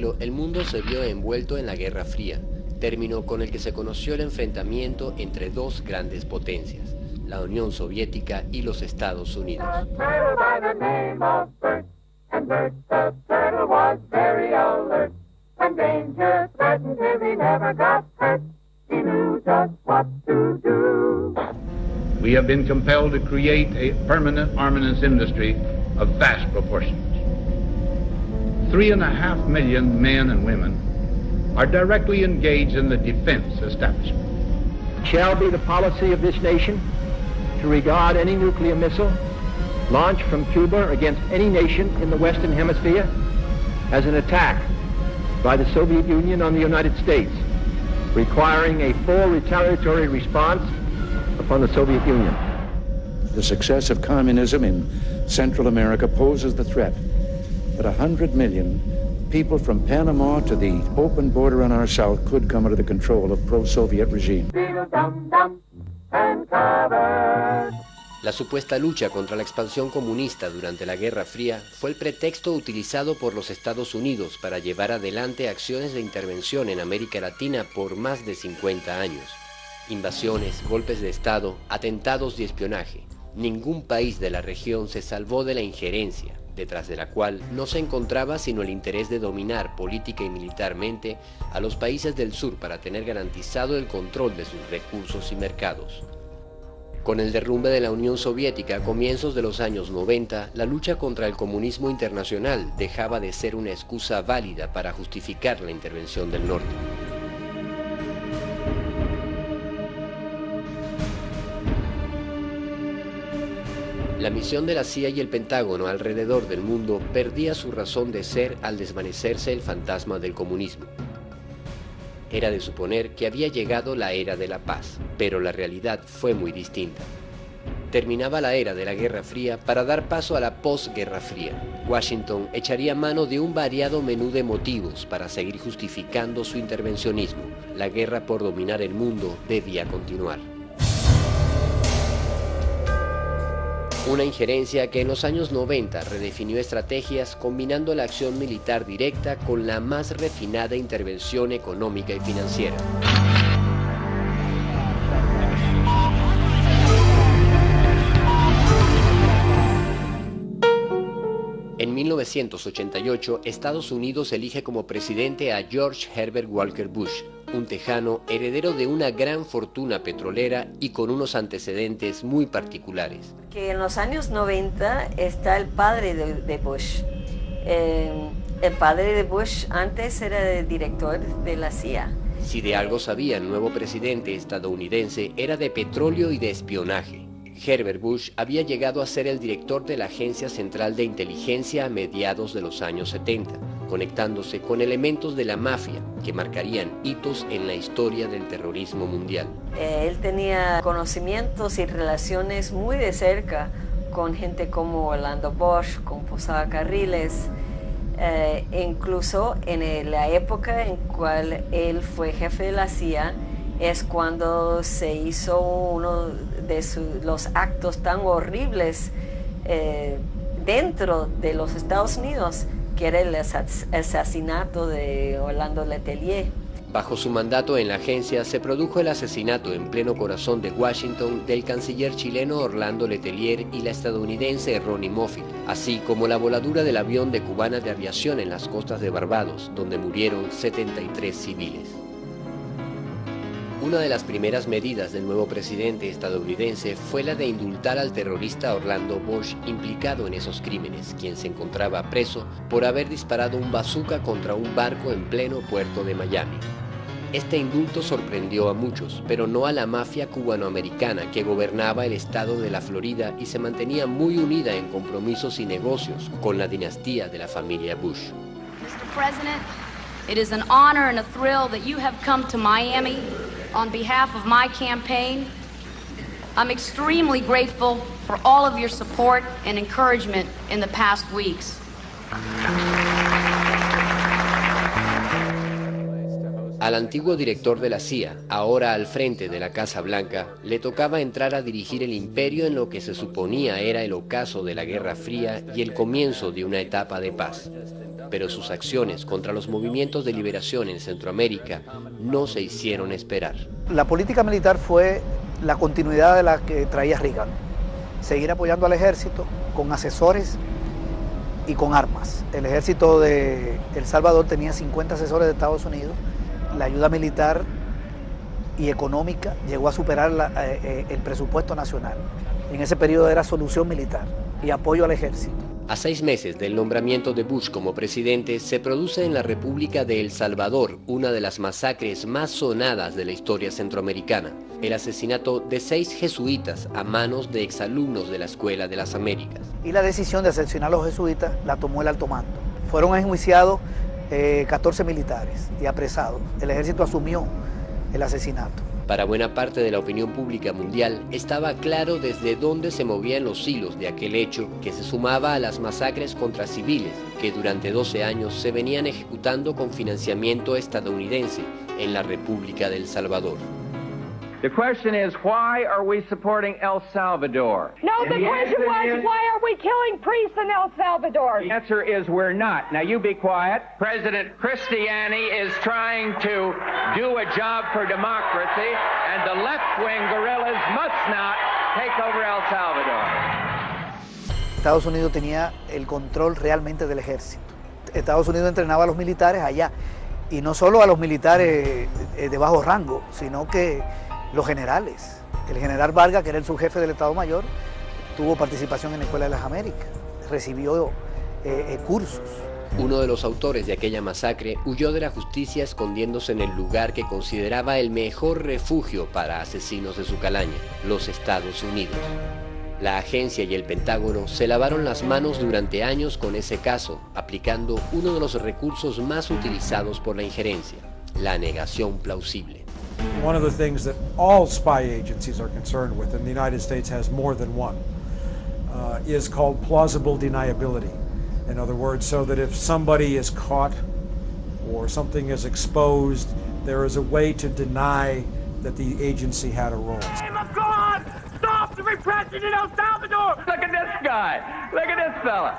siglo, el mundo se vio envuelto en la Guerra Fría, término con el que se conoció el enfrentamiento entre dos grandes potencias, la Unión Soviética y los Estados Unidos. We have been compelled to create a permanent armaments industry of vast proportions. 3.5 million men and women are directly engaged in the defense establishment. It shall be the policy of this nation to regard any nuclear missile launched from Cuba against any nation in the Western Hemisphere as an attack by the Soviet Union on the United States, requiring a full retaliatory response upon the Soviet Union. The success of communism in Central America poses the threat that 100 million people from Panama to the open border on our south could come under the control of pro-Soviet regime. La supuesta lucha contra la expansión comunista durante la Guerra Fría fue el pretexto utilizado por los Estados Unidos para llevar adelante acciones de intervención en América Latina por más de 50 años. Invasiones, golpes de Estado, atentados y espionaje. Ningún país de la región se salvó de la injerencia, detrás de la cual no se encontraba sino el interés de dominar política y militarmente a los países del sur para tener garantizado el control de sus recursos y mercados. Con el derrumbe de la Unión Soviética a comienzos de los años 90, la lucha contra el comunismo internacional dejaba de ser una excusa válida para justificar la intervención del norte. La misión de la CIA y el Pentágono alrededor del mundo perdía su razón de ser al desvanecerse el fantasma del comunismo. Era de suponer que había llegado la era de la paz, pero la realidad fue muy distinta. Terminaba la era de la Guerra Fría para dar paso a la posguerra fría. Washington echaría mano de un variado menú de motivos para seguir justificando su intervencionismo. La guerra por dominar el mundo debía continuar. Una injerencia que en los años 90 redefinió estrategias combinando la acción militar directa con la más refinada intervención económica y financiera. En 1988, Estados Unidos elige como presidente a George Herbert Walker Bush, un tejano heredero de una gran fortuna petrolera y con unos antecedentes muy particulares. Que en los años 90 está el padre de Bush. El padre de Bush antes era el director de la CIA. Si de algo sabía el nuevo presidente estadounidense, era de petróleo y de espionaje. Herbert Bush había llegado a ser el director de la Agencia Central de Inteligencia a mediados de los años 70, conectándose con elementos de la mafia que marcarían hitos en la historia del terrorismo mundial. Él tenía conocimientos y relaciones muy de cerca con gente como Orlando Bosch, con Posada Carriles, incluso en la época en cual él fue jefe de la CIA, es cuando se hizo uno de los actos tan horribles dentro de los Estados Unidos, que era el asesinato de Orlando Letelier. Bajo su mandato en la agencia se produjo el asesinato en pleno corazón de Washington del canciller chileno Orlando Letelier y la estadounidense Ronnie Moffett, así como la voladura del avión de Cubana de Aviación en las costas de Barbados, donde murieron 73 civiles. Una de las primeras medidas del nuevo presidente estadounidense fue la de indultar al terrorista Orlando Bosch implicado en esos crímenes, quien se encontraba preso por haber disparado un bazooka contra un barco en pleno puerto de Miami. Este indulto sorprendió a muchos, pero no a la mafia cubanoamericana que gobernaba el estado de la Florida y se mantenía muy unida en compromisos y negocios con la dinastía de la familia Bush. Mr. President, it is an honor and a thrill that you have come to Miami on behalf of my campaign. I'm extremely grateful for all of your support and encouragement in the past weeks. Al antiguo director de la CIA, ahora al frente de la Casa Blanca, le tocaba entrar a dirigir el imperio en lo que se suponía era el ocaso de la Guerra Fría y el comienzo de una etapa de paz. Pero sus acciones contra los movimientos de liberación en Centroamérica no se hicieron esperar. La política militar fue la continuidad de la que traía Reagan. Seguir apoyando al ejército con asesores y con armas. El ejército de El Salvador tenía 50 asesores de Estados Unidos. La ayuda militar y económica llegó a superar el presupuesto nacional. En ese periodo era solución militar y apoyo al ejército. A 6 meses del nombramiento de Bush como presidente, se produce en la República de El Salvador una de las masacres más sonadas de la historia centroamericana, el asesinato de 6 jesuitas a manos de exalumnos de la Escuela de las Américas. Y la decisión de asesinar a los jesuitas la tomó el alto mando. Fueron enjuiciados 14 militares y apresados. El ejército asumió el asesinato. Para buena parte de la opinión pública mundial, estaba claro desde dónde se movían los hilos de aquel hecho que se sumaba a las masacres contra civiles que durante 12 años se venían ejecutando con financiamiento estadounidense en la República de El Salvador. The question is, why are we supporting El Salvador? No, the question was, why are we killing priests in El Salvador? The answer is we're not. Now you be quiet. President Cristiani is trying to do a job for democracy, and the left-wing guerrillas must not take over El Salvador. Estados Unidos tenía el control realmente del ejército. Estados Unidos entrenaba a los militares allá, y no solo a los militares de bajo rango, sino que los generales. El general Vargas, que era el subjefe del Estado Mayor, tuvo participación en la Escuela de las Américas, recibió cursos. Uno de los autores de aquella masacre huyó de la justicia escondiéndose en el lugar que consideraba el mejor refugio para asesinos de su calaña, los Estados Unidos. La agencia y el Pentágono se lavaron las manos durante años con ese caso, aplicando uno de los recursos más utilizados por la injerencia, la negación plausible. One of the things that all spy agencies are concerned with, and the United States has more than one, is called plausible deniability. In other words, so that if somebody is caught or something is exposed, there is a way to deny that the agency had a role. Name of God! Stop the repression in El Salvador! Look at this guy. Look at this fella.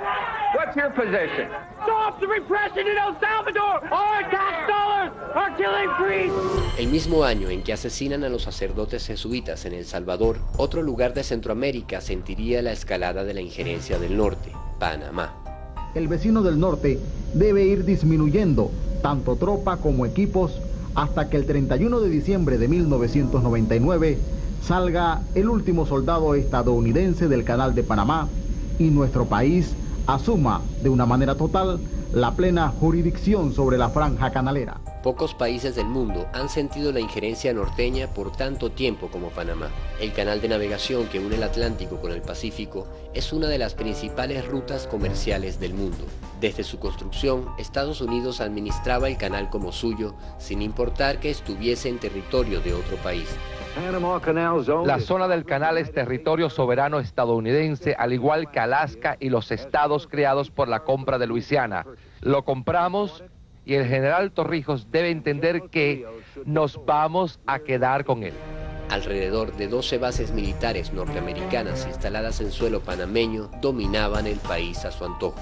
What's your position? Stop the repression in El Salvador! Our tax dollars are killing priests! El mismo año en que asesinan a los sacerdotes jesuitas en El Salvador, otro lugar de Centroamérica sentiría la escalada de la injerencia del norte, Panamá. El vecino del norte debe ir disminuyendo tanto tropa como equipos hasta que el 31 de diciembre de 1999 salga el último soldado estadounidense del Canal de Panamá y nuestro país asuma de una manera total la plena jurisdicción sobre la franja canalera. Pocos países del mundo han sentido la injerencia norteña por tanto tiempo como Panamá. El canal de navegación que une el Atlántico con el Pacífico es una de las principales rutas comerciales del mundo. Desde su construcción, Estados Unidos administraba el canal como suyo, sin importar que estuviese en territorio de otro país. La zona del canal es territorio soberano estadounidense, al igual que Alaska y los estados creados por la compra de Luisiana. Lo compramos y el general Torrijos debe entender que nos vamos a quedar con él. Alrededor de 12 bases militares norteamericanas instaladas en suelo panameño dominaban el país a su antojo.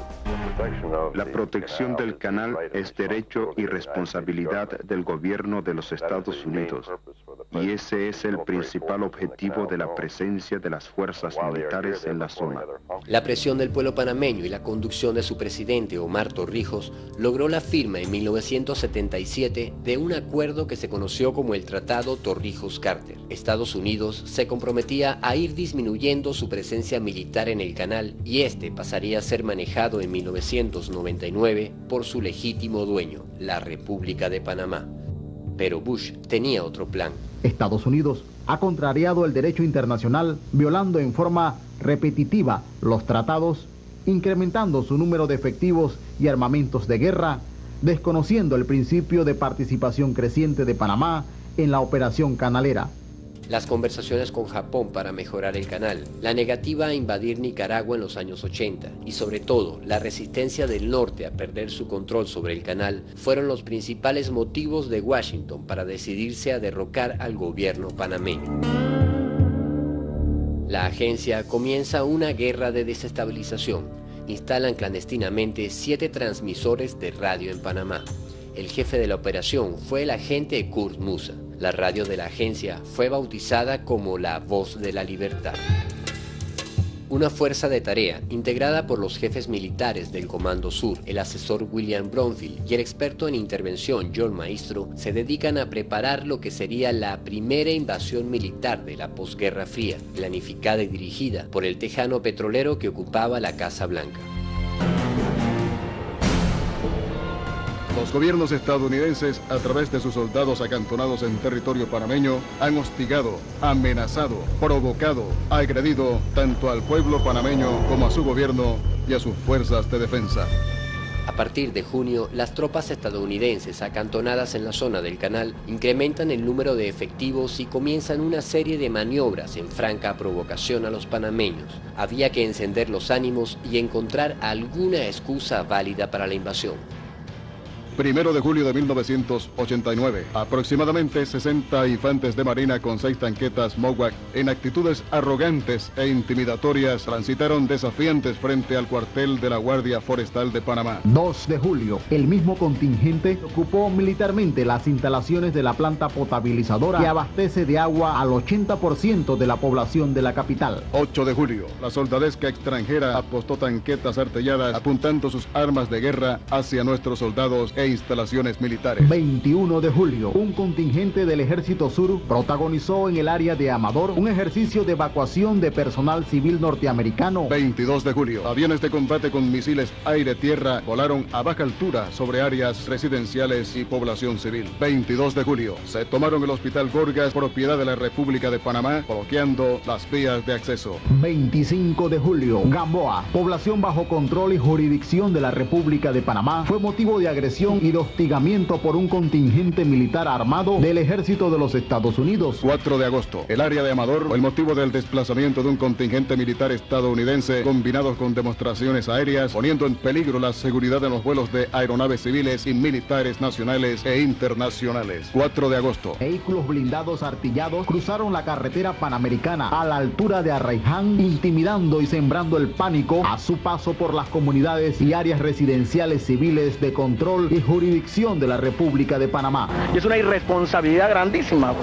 La protección del canal es derecho y responsabilidad del gobierno de los Estados Unidos, y ese es el principal objetivo de la presencia de las fuerzas militares en la zona. La presión del pueblo panameño y la conducción de su presidente Omar Torrijos logró la firma en 1977 de un acuerdo que se conoció como el Tratado Torrijos-Carter. Estados Unidos se comprometía a ir disminuyendo su presencia militar en el canal y este pasaría a ser manejado en 1999 por su legítimo dueño, la República de Panamá. Pero Bush tenía otro plan. Estados Unidos ha contrariado el derecho internacional, violando en forma repetitiva los tratados, incrementando su número de efectivos y armamentos de guerra, desconociendo el principio de participación creciente de Panamá en la operación canalera. las conversaciones con Japón para mejorar el canal, la negativa a invadir Nicaragua en los años 80 y sobre todo la resistencia del norte a perder su control sobre el canal fueron los principales motivos de Washington para decidirse a derrocar al gobierno panameño. La agencia comienza una guerra de desestabilización. Instalan clandestinamente 7 transmisores de radio en Panamá. El jefe de la operación fue el agente Kurt Musa. La radio de la agencia fue bautizada como la Voz de la Libertad. Una fuerza de tarea integrada por los jefes militares del Comando Sur, el asesor William Bromfield y el experto en intervención John Maestro se dedican a preparar lo que sería la primera invasión militar de la posguerra fría, planificada y dirigida por el tejano petrolero que ocupaba la Casa Blanca. Los gobiernos estadounidenses, a través de sus soldados acantonados en territorio panameño, han hostigado, amenazado, provocado, agredido tanto al pueblo panameño como a su gobierno y a sus fuerzas de defensa. A partir de junio, las tropas estadounidenses acantonadas en la zona del canal incrementan el número de efectivos y comienzan una serie de maniobras en franca provocación a los panameños. Había que encender los ánimos y encontrar alguna excusa válida para la invasión. 1 de julio de 1989, aproximadamente 60 infantes de marina con 6 tanquetas Mowak en actitudes arrogantes e intimidatorias transitaron desafiantes frente al cuartel de la Guardia Forestal de Panamá. 2 de julio, el mismo contingente ocupó militarmente las instalaciones de la planta potabilizadora que abastece de agua al 80% de la población de la capital. 8 de julio, la soldadesca extranjera apostó tanquetas artelladas apuntando sus armas de guerra hacia nuestros soldados e instalaciones militares. 21 de julio, un contingente del Ejército Sur protagonizó en el área de Amador un ejercicio de evacuación de personal civil norteamericano. 22 de julio, aviones de combate con misiles aire-tierra volaron a baja altura sobre áreas residenciales y población civil. 22 de julio, se tomaron el Hospital Gorgas, propiedad de la República de Panamá, bloqueando las vías de acceso. 25 de julio, Gamboa, población bajo control y jurisdicción de la República de Panamá, fue motivo de agresión y de hostigamiento por un contingente militar armado del Ejército de los Estados Unidos. 4 de agosto, el área de Amador fue el motivo del desplazamiento de un contingente militar estadounidense combinados con demostraciones aéreas, poniendo en peligro la seguridad de los vuelos de aeronaves civiles y militares nacionales e internacionales. 4 de agosto. Vehículos blindados artillados cruzaron la carretera panamericana a la altura de Arraiján, intimidando y sembrando el pánico a su paso por las comunidades y áreas residenciales civiles de control y jurisdicción de la República de Panamá. Y es una irresponsabilidad grandísima,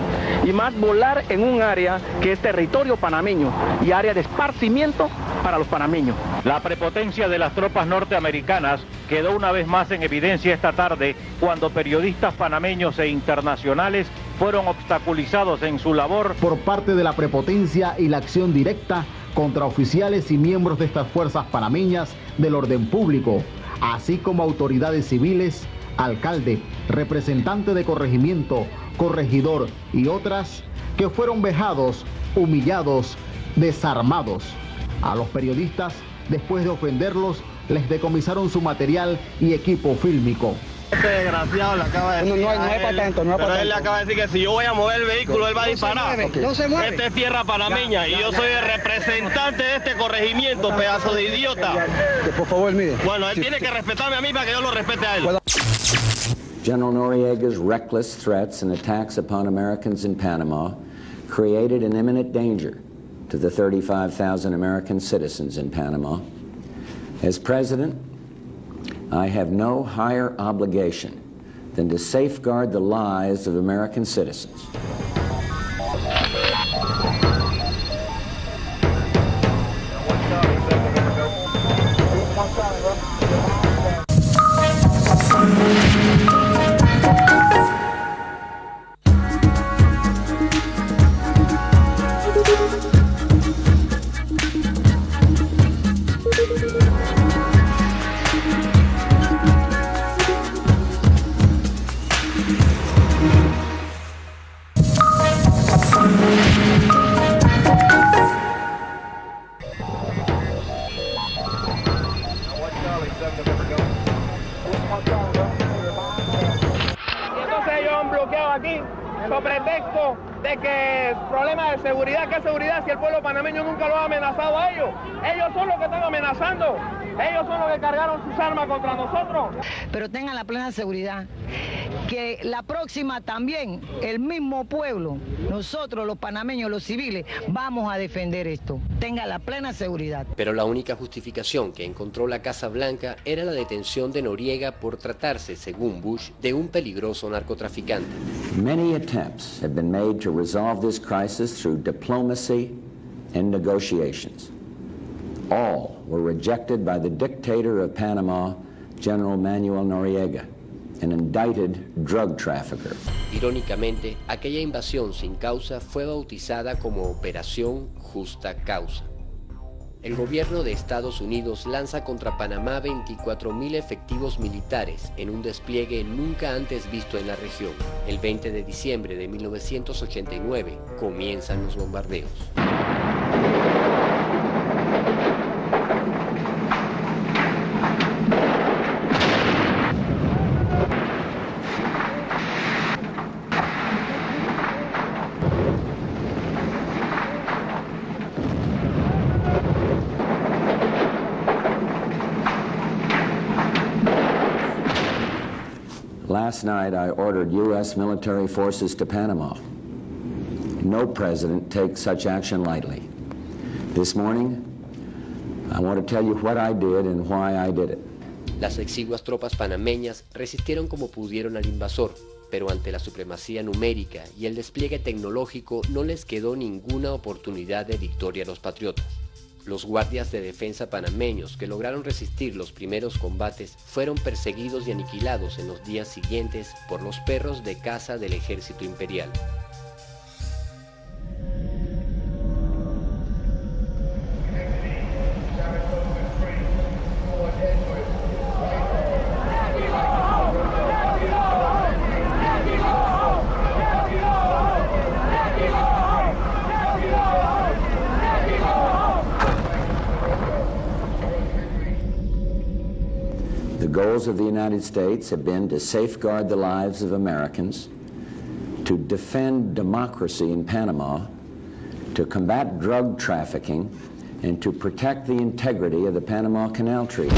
y más volar en un área que es territorio panameño y área de esparcimiento para los panameños. La prepotencia de las tropas norteamericanas quedó una vez más en evidencia esta tarde cuando periodistas panameños e internacionales fueron obstaculizados en su labor por parte de la prepotencia y la acción directa contra oficiales y miembros de estas fuerzas panameñas del orden público, así como autoridades civiles, alcalde, representante de corregimiento, corregidor y otras que fueron vejados, humillados, desarmados. A los periodistas, después de ofenderlos, les decomisaron su material y equipo fílmico. Este desgraciado le acaba de decir. No es para tanto, no es para tanto. Pero él le acaba de decir que si yo voy a mover el vehículo, él va a disparar. No se mueve. Esta es tierra panameña y yo soy el representante de este corregimiento, pedazo de idiota. Por favor, mire. Bueno, él tiene que respetarme a mí para que yo lo respete a él. General Noriega's reckless threats and attacks upon Americans in Panama created an imminent danger to the 35,000 American citizens in Panama. As president, I have no higher obligation than to safeguard the lives of American citizens. Entonces ellos han bloqueado aquí sobre pretexto de que problema de seguridad, ¿qué seguridad si el pueblo panameño nunca lo ha amenazado a ellos? Ellos son los que están amenazando, ellos son los que cargaron sus armas contra nosotros. Pero tengan la plena seguridad que la próxima también, el mismo pueblo, nosotros los panameños, los civiles, vamos a defender esto. Tengan la plena seguridad. Pero la única justificación que encontró la Casa Blanca era la detención de Noriega por tratarse, según Bush, de un peligroso narcotraficante. Many attempts have been made to resolve this crisis through diplomacy and negotiations. All were rejected by the dictator of Panama, General Manuel Noriega, an indicted drug trafficker. Irónicamente, aquella invasión sin causa fue bautizada como Operación Justa Causa. El gobierno de Estados Unidos lanza contra Panamá 24.000 efectivos militares en un despliegue nunca antes visto en la región. El 20 de diciembre de 1989 comienzan los bombardeos. Last night, I ordered U.S. military forces to Panama. No president takes such action lightly. This morning, I want to tell you what I did and why I did it. Las exiguas tropas panameñas resistieron como pudieron al invasor, pero ante la supremacía numérica y el despliegue tecnológico no les quedó ninguna oportunidad de victoria a los patriotas. Los guardias de defensa panameños que lograron resistir los primeros combates fueron perseguidos y aniquilados en los días siguientes por los perros de caza del ejército imperial. The goals of the United States have been to safeguard the lives of Americans, to defend democracy in Panama, to combat drug trafficking, and to protect the integrity of the Panama Canal Treaty.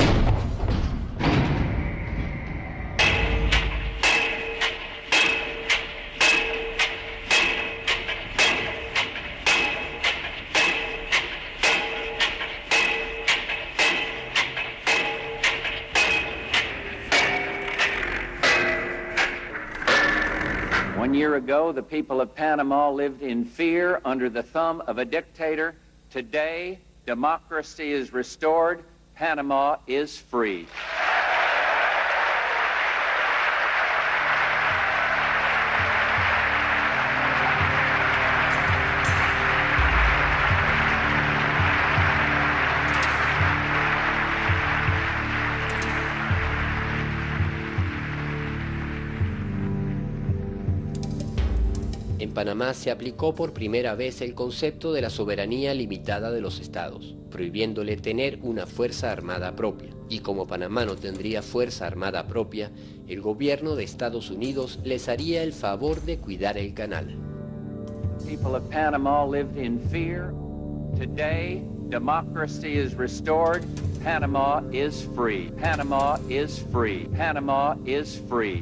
One year ago, the people of Panama lived in fear under the thumb of a dictator. Today, democracy is restored. Panama is free. En Panamá se aplicó por primera vez el concepto de la soberanía limitada de los estados, prohibiéndole tener una fuerza armada propia. Y como Panamá no tendría fuerza armada propia, el gobierno de Estados Unidos les haría el favor de cuidar el canal. People of Panama lived in fear. Today, democracy is restored. Panama is free. Panama is free. Panama is free.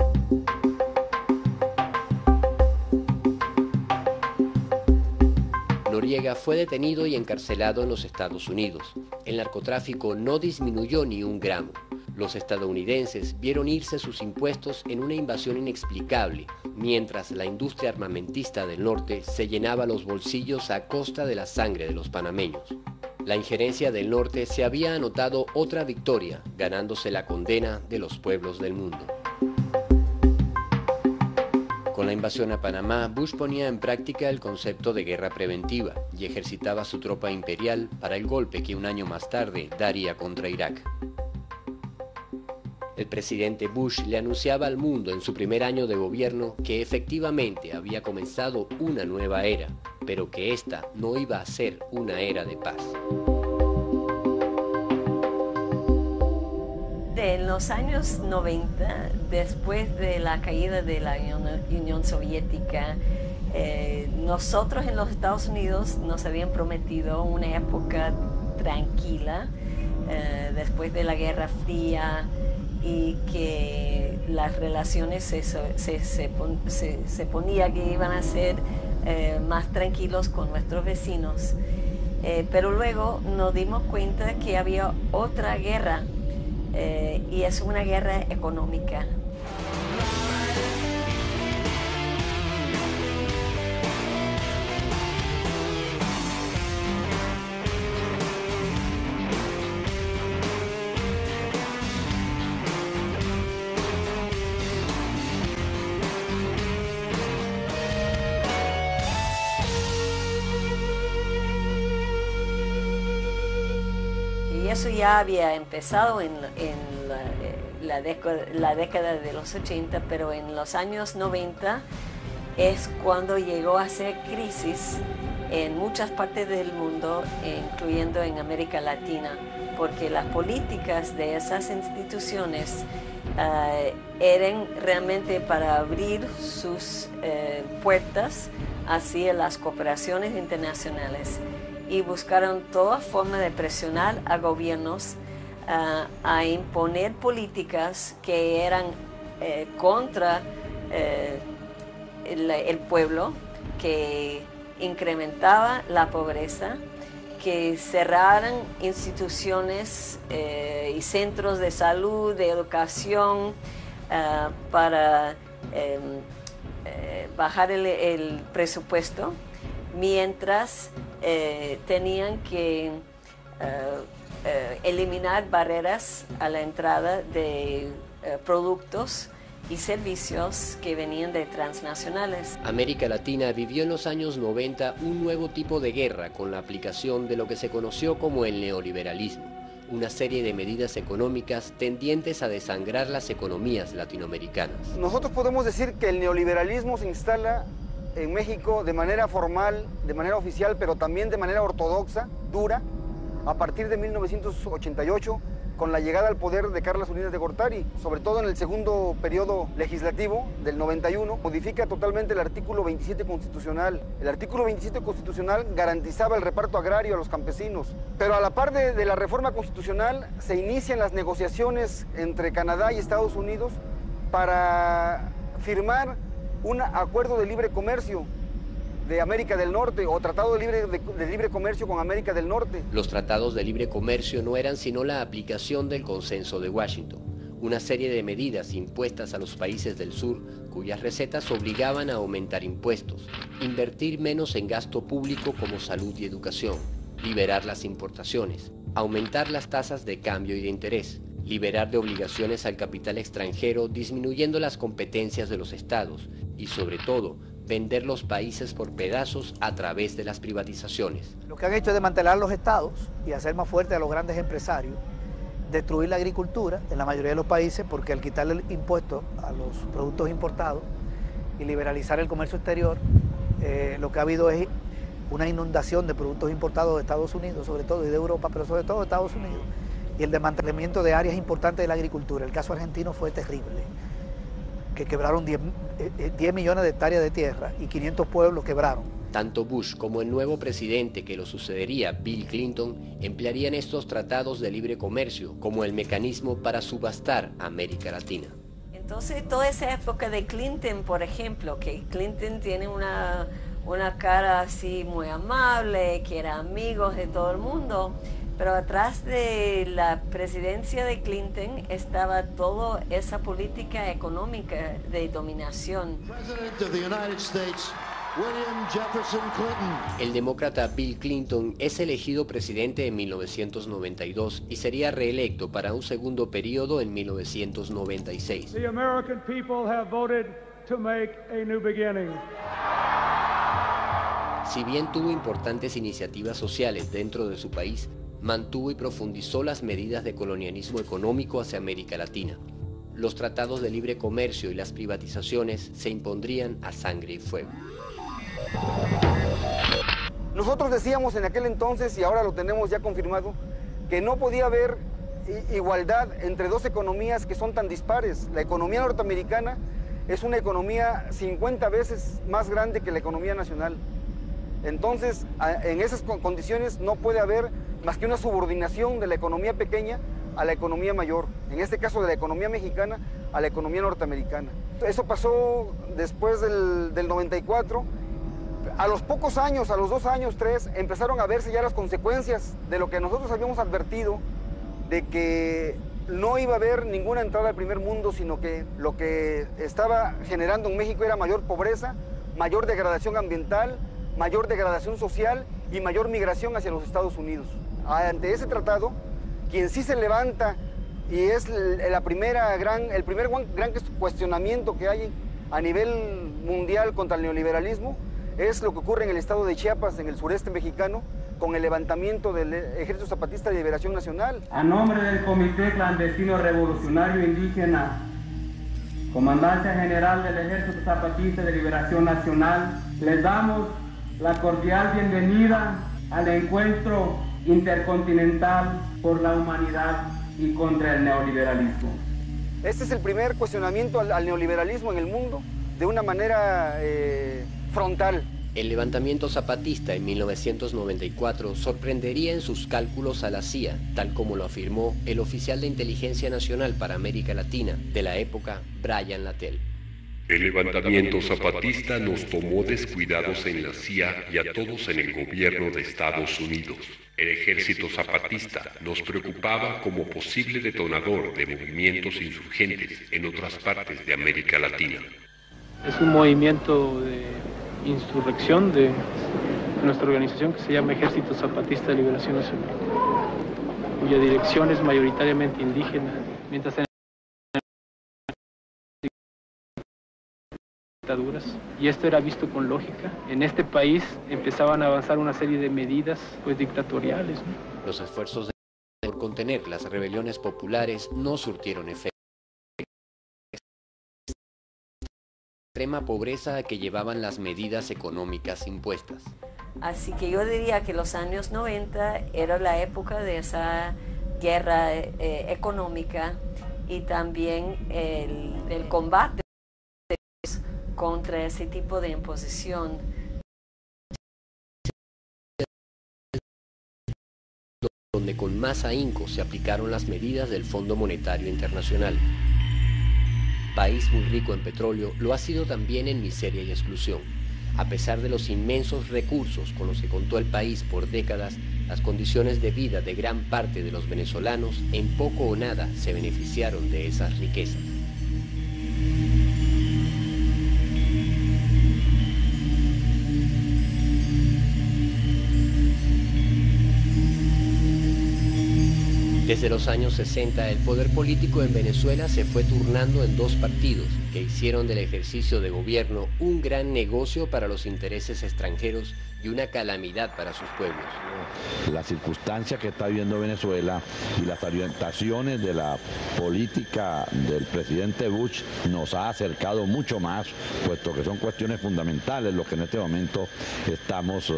Noriega fue detenido y encarcelado en los Estados Unidos. El narcotráfico no disminuyó ni un gramo. Los estadounidenses vieron irse sus impuestos en una invasión inexplicable, mientras la industria armamentista del norte se llenaba los bolsillos a costa de la sangre de los panameños. La injerencia del norte se había anotado otra victoria, ganándose la condena de los pueblos del mundo. Con la invasión a Panamá, Bush ponía en práctica el concepto de guerra preventiva y ejercitaba su tropa imperial para el golpe que un año más tarde daría contra Irak. El presidente Bush le anunciaba al mundo en su primer año de gobierno que efectivamente había comenzado una nueva era, pero que esta no iba a ser una era de paz. Él los años 90, después de la caída de la Unión Soviética, nosotros en los Estados Unidos nos habían prometido una época tranquila después de la Guerra Fría, y que las relaciones se ponía que iban a ser más tranquilos con nuestros vecinos. Pero luego nos dimos cuenta que había otra guerra, y es una guerra económica. Eso ya había empezado en la década de los 80, pero en los años 90 es cuando llegó a ser crisis en muchas partes del mundo, incluyendo en América Latina, porque las políticas de esas instituciones eran realmente para abrir sus puertas hacia las cooperaciones internacionales, y buscaron toda forma de presionar a gobiernos a imponer políticas que eran contra el pueblo, que incrementaba la pobreza, que cerraran instituciones y centros de salud, de educación, para bajar el presupuesto, mientras tenían que eliminar barreras a la entrada de productos y servicios que venían de transnacionales. América Latina vivió en los años 90 un nuevo tipo de guerra con la aplicación de lo que se conoció como el neoliberalismo, una serie de medidas económicas tendientes a desangrar las economías latinoamericanas. Nosotros podemos decir que el neoliberalismo se instala en México de manera formal, de manera oficial, pero también de manera ortodoxa, dura, a partir de 1988, con la llegada al poder de Carlos Salinas de Gortari, sobre todo en el segundo periodo legislativo del 91, modifica totalmente el artículo 27 constitucional. El artículo 27 constitucional garantizaba el reparto agrario a los campesinos, pero a la par de la reforma constitucional se inician las negociaciones entre Canadá y Estados Unidos para firmar un acuerdo de libre comercio de América del Norte, o tratado de libre comercio con América del Norte. Los tratados de libre comercio no eran sino la aplicación del consenso de Washington, una serie de medidas impuestas a los países del sur cuyas recetas obligaban a aumentar impuestos, invertir menos en gasto público como salud y educación, liberar las importaciones, aumentar las tasas de cambio y de interés, liberar de obligaciones al capital extranjero disminuyendo las competencias de los estados y, sobre todo, vender los países por pedazos a través de las privatizaciones. Lo que han hecho es desmantelar los estados y hacer más fuerte a los grandes empresarios, destruir la agricultura en la mayoría de los países, porque al quitarle el impuesto a los productos importados y liberalizar el comercio exterior, lo que ha habido es una inundación de productos importados de Estados Unidos, sobre todo, y de Europa, pero sobre todo de Estados Unidos, y el desmantelamiento de áreas importantes de la agricultura. El caso argentino fue terrible, que quebraron 10 millones de hectáreas de tierra y 500 pueblos quebraron. Tanto Bush como el nuevo presidente que lo sucedería, Bill Clinton, emplearían estos tratados de libre comercio como el mecanismo para subastar a América Latina. Entonces, toda esa época de Clinton, por ejemplo, que Clinton tiene una cara así muy amable, que era amigo de todo el mundo, pero atrás de la presidencia de Clinton estaba toda esa política económica de dominación. El demócrata Bill Clinton es elegido presidente en 1992 y sería reelecto para un segundo periodo en 1996. The American people have voted to make a new beginning. Si bien tuvo importantes iniciativas sociales dentro de su país, mantuvo y profundizó las medidas de colonialismo económico hacia América Latina. Los tratados de libre comercio y las privatizaciones se impondrían a sangre y fuego. Nosotros decíamos en aquel entonces, y ahora lo tenemos ya confirmado, que no podía haber igualdad entre dos economías que son tan dispares. La economía norteamericana es una economía 50 veces más grande que la economía nacional. Entonces, en esas condiciones no puede haber más que una subordinación de la economía pequeña a la economía mayor, en este caso de la economía mexicana a la economía norteamericana. Eso pasó después del 94. A los pocos años, a los 2 años, 3, empezaron a verse ya las consecuencias de lo que nosotros habíamos advertido, de que no iba a haber ninguna entrada al primer mundo, sino que lo que estaba generando en México era mayor pobreza, mayor degradación ambiental, mayor degradación social y mayor migración hacia los Estados Unidos. Ante ese tratado, quien sí se levanta y es el primer gran cuestionamiento que hay a nivel mundial contra el neoliberalismo, es lo que ocurre en el estado de Chiapas, en el sureste mexicano, con el levantamiento del Ejército Zapatista de Liberación Nacional. A nombre del Comité Clandestino Revolucionario Indígena, Comandancia General del Ejército Zapatista de Liberación Nacional, les damos la cordial bienvenida al encuentro intercontinental por la humanidad y contra el neoliberalismo. Este es el primer cuestionamiento al neoliberalismo en el mundo de una manera frontal. El levantamiento zapatista en 1994 sorprendería en sus cálculos a la CIA, tal como lo afirmó el oficial de Inteligencia Nacional para América Latina de la época, Brian Latell. El levantamiento zapatista nos tomó descuidados en la CIA y a todos en el gobierno de Estados Unidos. El ejército zapatista nos preocupaba como posible detonador de movimientos insurgentes en otras partes de América Latina. Es un movimiento de insurrección de nuestra organización que se llama Ejército Zapatista de Liberación Nacional, cuya dirección es mayoritariamente indígena, mientras en dictaduras, y esto era visto con lógica. En este país empezaban a avanzar una serie de medidas dictatoriales, ¿no? Los esfuerzos por contener las rebeliones populares no surtieron efecto. Extrema pobreza a que llevaban las medidas económicas impuestas. Así que yo diría que los años 90 era la época de esa guerra económica y también el combate contra ese tipo de imposición. Donde con más ahínco se aplicaron las medidas del Fondo Monetario Internacional. País muy rico en petróleo, lo ha sido también en miseria y exclusión. A pesar de los inmensos recursos con los que contó el país por décadas, las condiciones de vida de gran parte de los venezolanos en poco o nada se beneficiaron de esas riquezas. Desde los años 60, el poder político en Venezuela se fue turnando en dos partidos que hicieron del ejercicio de gobierno un gran negocio para los intereses extranjeros y una calamidad para sus pueblos. La circunstancia que está viviendo Venezuela y las orientaciones de la política del presidente Bush nos ha acercado mucho más, puesto que son cuestiones fundamentales lo que en este momento estamos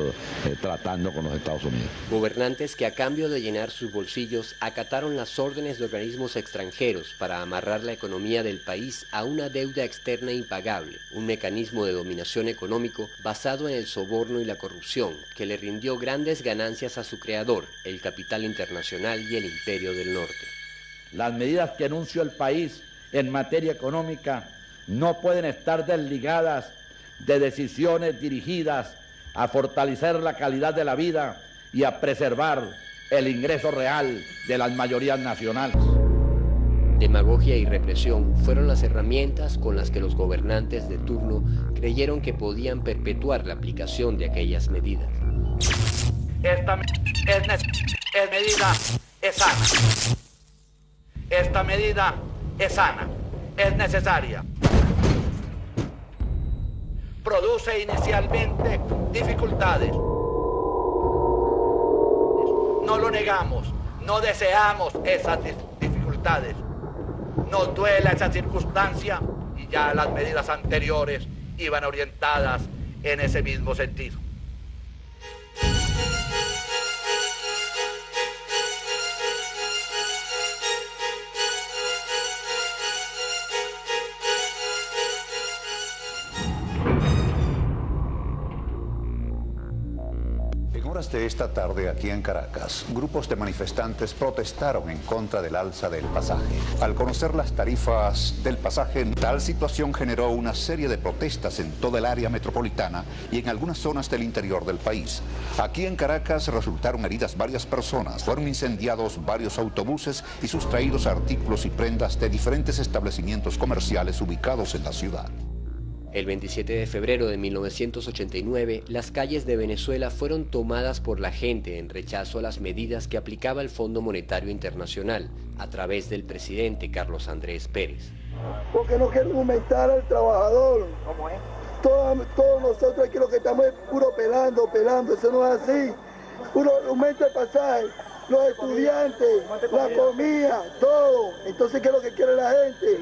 tratando con los Estados Unidos. Gobernantes que a cambio de llenar sus bolsillos acataron las órdenes de organismos extranjeros para amarrar la economía del país a una deuda externa impagable, un mecanismo de dominación económico basado en el soborno y la corrupción que le rindió grandes ganancias a su creador, el capital internacional y el imperio del norte. Las medidas que anunció el país en materia económica no pueden estar desligadas de decisiones dirigidas a fortalecer la calidad de la vida y a preservar el ingreso real de las mayorías nacionales. Demagogia y represión fueron las herramientas con las que los gobernantes de turno creyeron que podían perpetuar la aplicación de aquellas medidas. Esta medida es sana. Esta medida es sana, es necesaria. Produce inicialmente dificultades. No lo negamos, no deseamos esas dificultades. Nos duele esa circunstancia y ya las medidas anteriores iban orientadas en ese mismo sentido. horas de esta tarde aquí en Caracas, grupos de manifestantes protestaron en contra del alza del pasaje. Al conocer las tarifas del pasaje, tal situación generó una serie de protestas en toda el área metropolitana y en algunas zonas del interior del país. Aquí en Caracas resultaron heridas varias personas, fueron incendiados varios autobuses y sustraídos artículos y prendas de diferentes establecimientos comerciales ubicados en la ciudad. El 27 de febrero de 1989, las calles de Venezuela fueron tomadas por la gente en rechazo a las medidas que aplicaba el Fondo Monetario Internacional a través del presidente Carlos Andrés Pérez. Porque no quieren aumentar al trabajador. ¿Cómo es? Todos nosotros aquí lo que estamos es puro pelando, eso no es así. Puro aumenta el pasaje, los estudiantes, la comida, todo. Entonces, ¿qué es lo que quiere la gente?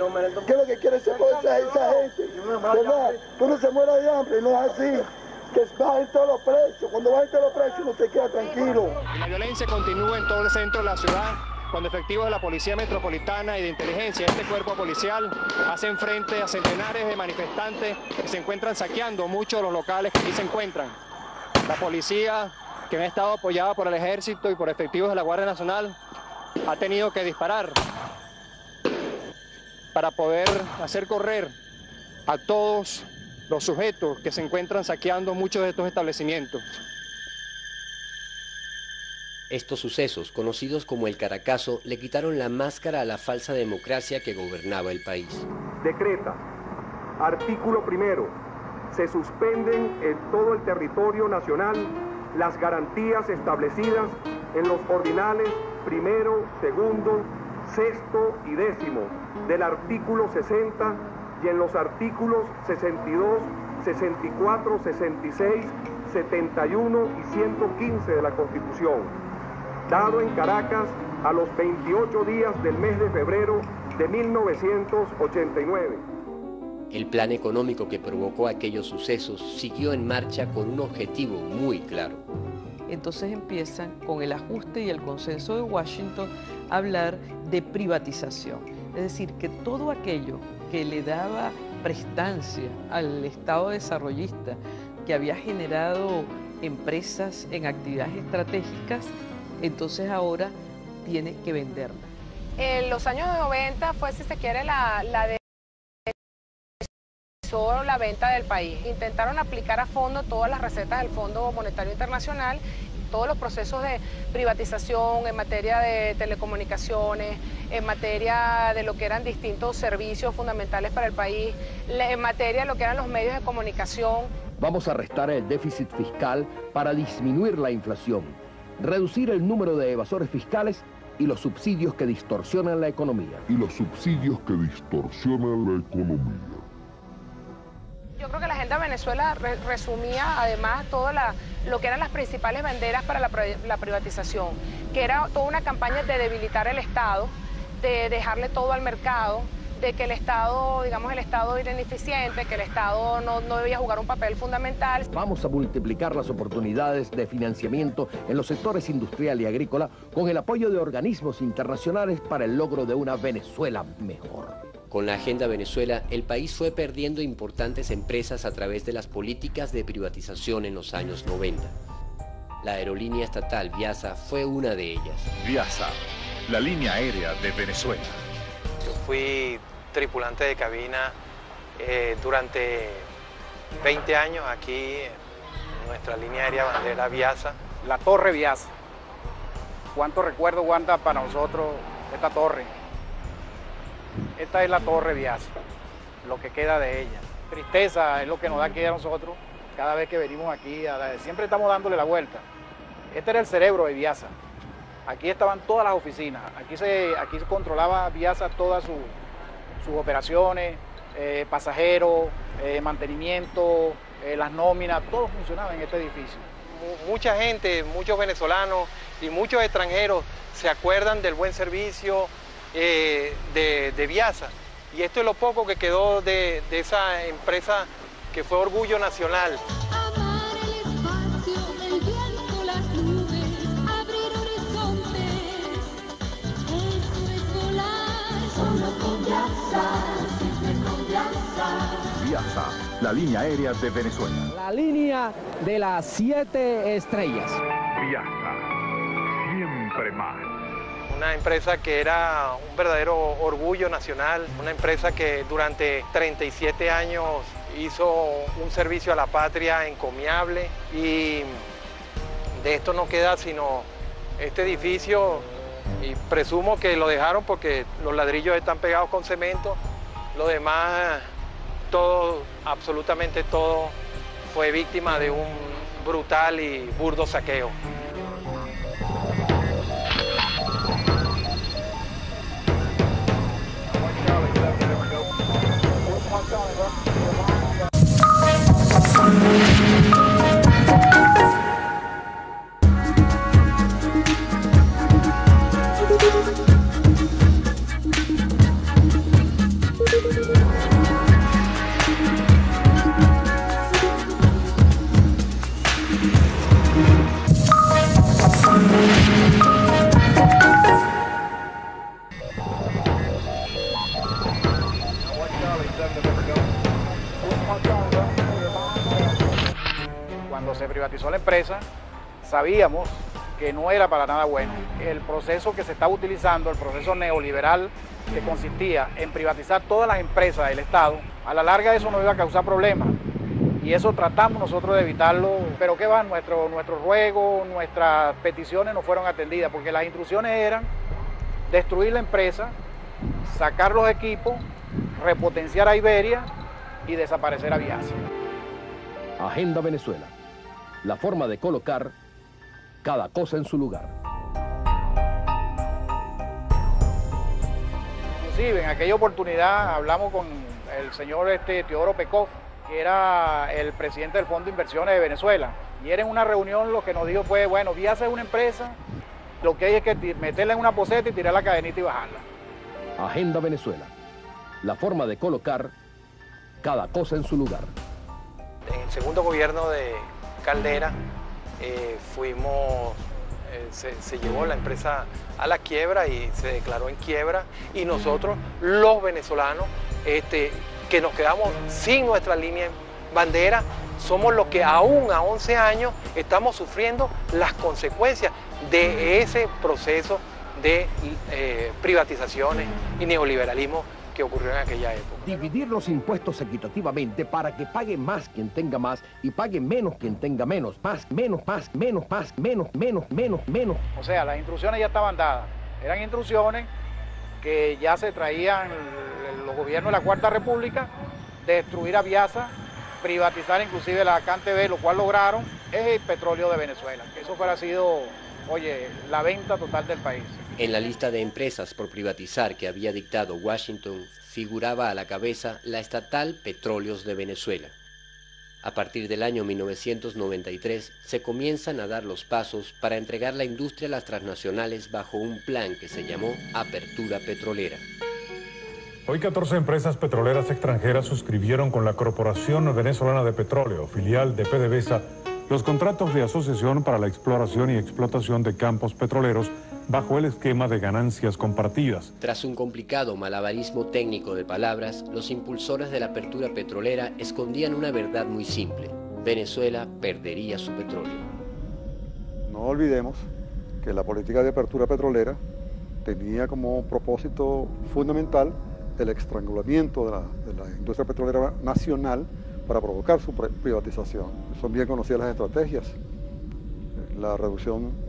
¿Qué es lo que quiere esa gente? ¿Verdad? Que uno se muera de hambre, no es así. Que bajen todos los precios. Cuando bajen todos los precios, uno se queda tranquilo. La violencia continúa en todo el centro de la ciudad, cuando efectivos de la Policía Metropolitana y de Inteligencia, este cuerpo policial, hacen frente a centenares de manifestantes que se encuentran saqueando muchos de los locales que aquí se encuentran. La policía, que ha estado apoyada por el Ejército y por efectivos de la Guardia Nacional, ha tenido que disparar para poder hacer correr a todos los sujetos que se encuentran saqueando muchos de estos establecimientos. Estos sucesos, conocidos como el Caracazo, le quitaron la máscara a la falsa democracia que gobernaba el país. Decreta, artículo primero, se suspenden en todo el territorio nacional las garantías establecidas en los ordinales primero, segundo, sexto y décimo del artículo 60 y en los artículos 62, 64, 66, 71 y 115 de la Constitución, dado en Caracas a los 28 días del mes de febrero de 1989. El plan económico que provocó aquellos sucesos siguió en marcha con un objetivo muy claro. Entonces empiezan con el ajuste y el consenso de Washington a hablar de privatización. Es decir, que todo aquello que le daba prestancia al Estado desarrollista, que había generado empresas en actividades estratégicas, entonces ahora tiene que venderla. En los años 90 fue, si se quiere, la venta del país. Intentaron aplicar a fondo todas las recetas del Fondo Monetario Internacional, todos los procesos de privatización en materia de telecomunicaciones, en materia de lo que eran distintos servicios fundamentales para el país, en materia de lo que eran los medios de comunicación. Vamos a restar el déficit fiscal para disminuir la inflación, reducir el número de evasores fiscales y los subsidios que distorsionan la economía. Yo creo que la Agenda Venezuela resumía además todo lo que eran las principales banderas para la privatización, que era toda una campaña de debilitar el Estado, de dejarle todo al mercado, de que el Estado, digamos, el Estado era ineficiente, que el Estado no debía jugar un papel fundamental. Vamos a multiplicar las oportunidades de financiamiento en los sectores industrial y agrícola con el apoyo de organismos internacionales para el logro de una Venezuela mejor. Con la Agenda Venezuela, el país fue perdiendo importantes empresas a través de las políticas de privatización en los años 90. La aerolínea estatal Viasa fue una de ellas. Viasa, la línea aérea de Venezuela. Yo fui tripulante de cabina durante 20 años aquí en nuestra línea aérea bandera Viasa. La Torre Viasa. ¿Cuánto recuerdo aguanta para nosotros esta torre? Esta es la Torre Viasa, lo que queda de ella. Tristeza es lo que nos da aquí a nosotros cada vez que venimos aquí. Siempre estamos dándole la vuelta. Este era el cerebro de Viasa. Aquí estaban todas las oficinas. Aquí se controlaba Viasa todas sus operaciones, pasajeros, mantenimiento, las nóminas, todo funcionaba en este edificio. Mucha gente, muchos venezolanos y muchos extranjeros se acuerdan del buen servicio de Viasa, y esto es lo poco que quedó de esa empresa que fue orgullo nacional. Amar el espacio, el viento, las nubes, abrir horizontes, eso es volar, solo con Viasa, siempre con Viasa. Viasa, la línea aérea de Venezuela. La línea de las 7 estrellas. Viasa, siempre más. Una empresa que era un verdadero orgullo nacional, una empresa que durante 37 años hizo un servicio a la patria encomiable, y de esto no queda sino este edificio, y presumo que lo dejaron porque los ladrillos están pegados con cemento. Lo demás, todo, absolutamente todo, fue víctima de un brutal y burdo saqueo. Cuando se privatizó la empresa, sabíamos que no era para nada bueno. El proceso que se estaba utilizando, el proceso neoliberal, que consistía en privatizar todas las empresas del Estado, a la larga eso nos iba a causar problemas. Y eso tratamos nosotros de evitarlo, pero ¿qué va? Nuestros ruegos, nuestras peticiones no fueron atendidas, porque las instrucciones eran destruir la empresa, sacar los equipos, repotenciar a Iberia y desaparecer a Viasa. Agenda Venezuela. La forma de colocar cada cosa en su lugar. Inclusive en aquella oportunidad hablamos con el señor Teodoro Pekov, que era el presidente del Fondo de Inversiones de Venezuela, y era en una reunión lo que nos dijo fue, bueno, Viasa es una empresa, lo que hay es que meterla en una poseta y tirar la cadenita y bajarla. Agenda Venezuela. La forma de colocar cada cosa en su lugar. En el segundo gobierno de Caldera se llevó la empresa a la quiebra y se declaró en quiebra, y nosotros, los venezolanos, que nos quedamos sin nuestra línea bandera, somos los que aún a 11 años estamos sufriendo las consecuencias de ese proceso de privatizaciones y neoliberalismo que ocurrió en aquella época. Dividir los impuestos equitativamente para que pague más quien tenga más y pague menos quien tenga menos. Más, menos, más, menos, más, menos, menos, menos, menos. O sea, las instrucciones ya estaban dadas. Eran instrucciones que ya se traían los gobiernos de la Cuarta República, destruir a Viasa, privatizar inclusive la CanTV, lo cual lograron, es el petróleo de Venezuela. Eso fuera sido, oye, la venta total del país. En la lista de empresas por privatizar que había dictado Washington figuraba a la cabeza la estatal Petróleos de Venezuela. A partir del año 1993 se comienzan a dar los pasos para entregar la industria a las transnacionales bajo un plan que se llamó Apertura Petrolera. Hoy 14 empresas petroleras extranjeras suscribieron con la Corporación Venezolana de Petróleo, filial de PDVSA, los contratos de asociación para la exploración y explotación de campos petroleros bajo el esquema de ganancias compartidas. Tras un complicado malabarismo técnico de palabras, los impulsores de la apertura petrolera escondían una verdad muy simple: Venezuela perdería su petróleo. No olvidemos que la política de apertura petrolera tenía como propósito fundamental el estrangulamiento de la industria petrolera nacional para provocar su privatización. Son bien conocidas las estrategias: la reducción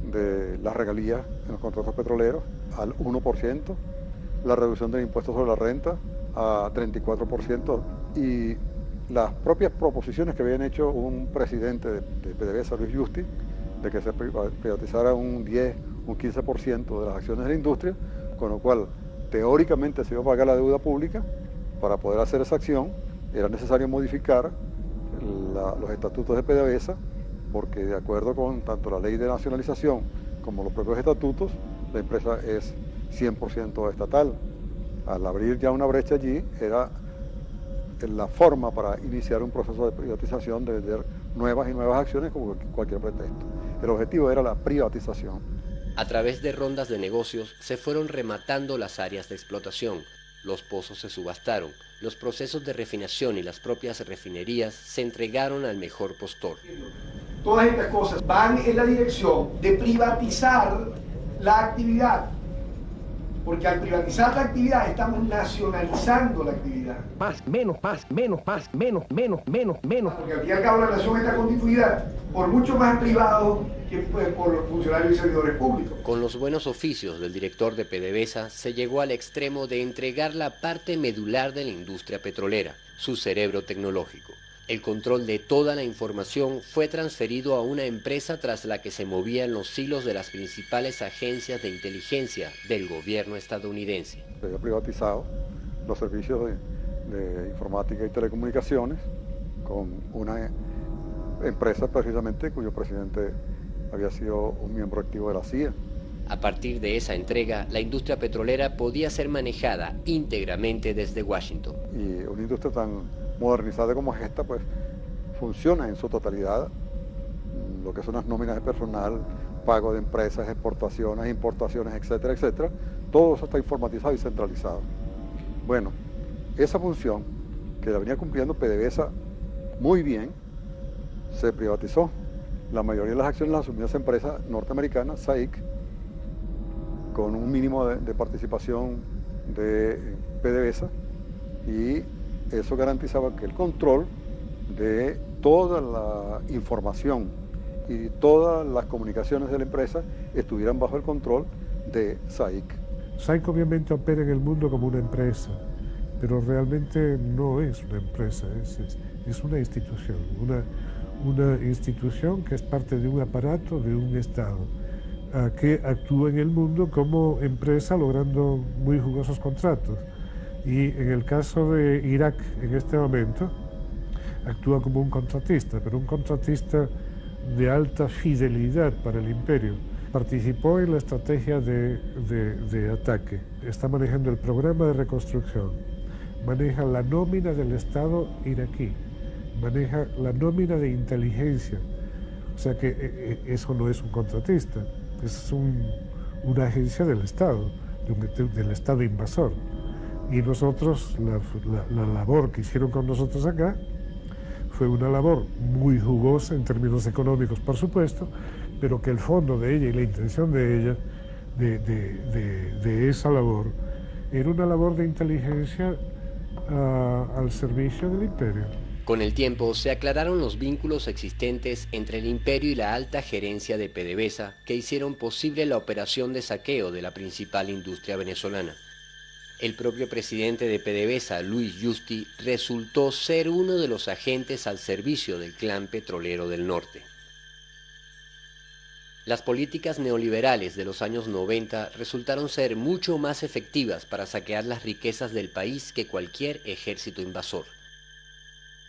de las regalías en los contratos petroleros al 1%, la reducción del impuesto sobre la renta a 34%, y las propias proposiciones que habían hecho un presidente de PDVSA, Luis Justi, de que se privatizara un 10, un 15% de las acciones de la industria, con lo cual teóricamente se iba a pagar la deuda pública. Para poder hacer esa acción era necesario modificar los estatutos de PDVSA, porque de acuerdo con tanto la ley de nacionalización como los propios estatutos, la empresa es 100% estatal. Al abrir ya una brecha allí, era la forma para iniciar un proceso de privatización, de vender nuevas y nuevas acciones con cualquier pretexto. El objetivo era la privatización. A través de rondas de negocios se fueron rematando las áreas de explotación. Los pozos se subastaron, los procesos de refinación y las propias refinerías se entregaron al mejor postor. todas estas cosas van en la dirección de privatizar la actividad. Porque al privatizar la actividad estamos nacionalizando la actividad. Más, menos, menos. Porque al fin y al cabo la nación está constituida por mucho más privados que por los funcionarios y servidores públicos. Con los buenos oficios del director de PDVSA se llegó al extremo de entregar la parte medular de la industria petrolera, su cerebro tecnológico. El control de toda la información fue transferido a una empresa tras la que se movían los hilos de las principales agencias de inteligencia del gobierno estadounidense. Se había privatizado los servicios de informática y telecomunicaciones con una empresa precisamente cuyo presidente había sido un miembro activo de la CIA. A partir de esa entrega, la industria petrolera podía ser manejada íntegramente desde Washington. Y una industria tan modernizada como esta, pues funciona en su totalidad, lo que son las nóminas de personal, pago de empresas, exportaciones, importaciones, etcétera, etcétera, todo eso está informatizado y centralizado. Bueno, esa función que la venía cumpliendo PDVSA muy bien, se privatizó. La mayoría de las acciones las asumió esa empresa norteamericana, SAIC, con un mínimo de participación de PDVSA, y eso garantizaba que el control de toda la información y todas las comunicaciones de la empresa estuvieran bajo el control de SAIC. SAIC obviamente opera en el mundo como una empresa, pero realmente no es una empresa, es una institución, una institución que es parte de un aparato de un Estado que actúa en el mundo como empresa logrando muy jugosos contratos. Y en el caso de Irak, en este momento, actúa como un contratista, pero un contratista de alta fidelidad para el imperio. Participó en la estrategia de ataque, está manejando el programa de reconstrucción, maneja la nómina del Estado iraquí, maneja la nómina de inteligencia. O sea que eso no es un contratista, es una agencia del Estado, del Estado invasor. Y nosotros, la labor que hicieron con nosotros acá, fue una labor muy jugosa en términos económicos, por supuesto, pero que el fondo de ella y la intención de ella, de esa labor, era una labor de inteligencia al servicio del imperio. Con el tiempo se aclararon los vínculos existentes entre el imperio y la alta gerencia de PDVSA que hicieron posible la operación de saqueo de la principal industria venezolana. El propio presidente de PDVSA, Luis Justi, resultó ser uno de los agentes al servicio del clan petrolero del norte. Las políticas neoliberales de los años 90 resultaron ser mucho más efectivas para saquear las riquezas del país que cualquier ejército invasor.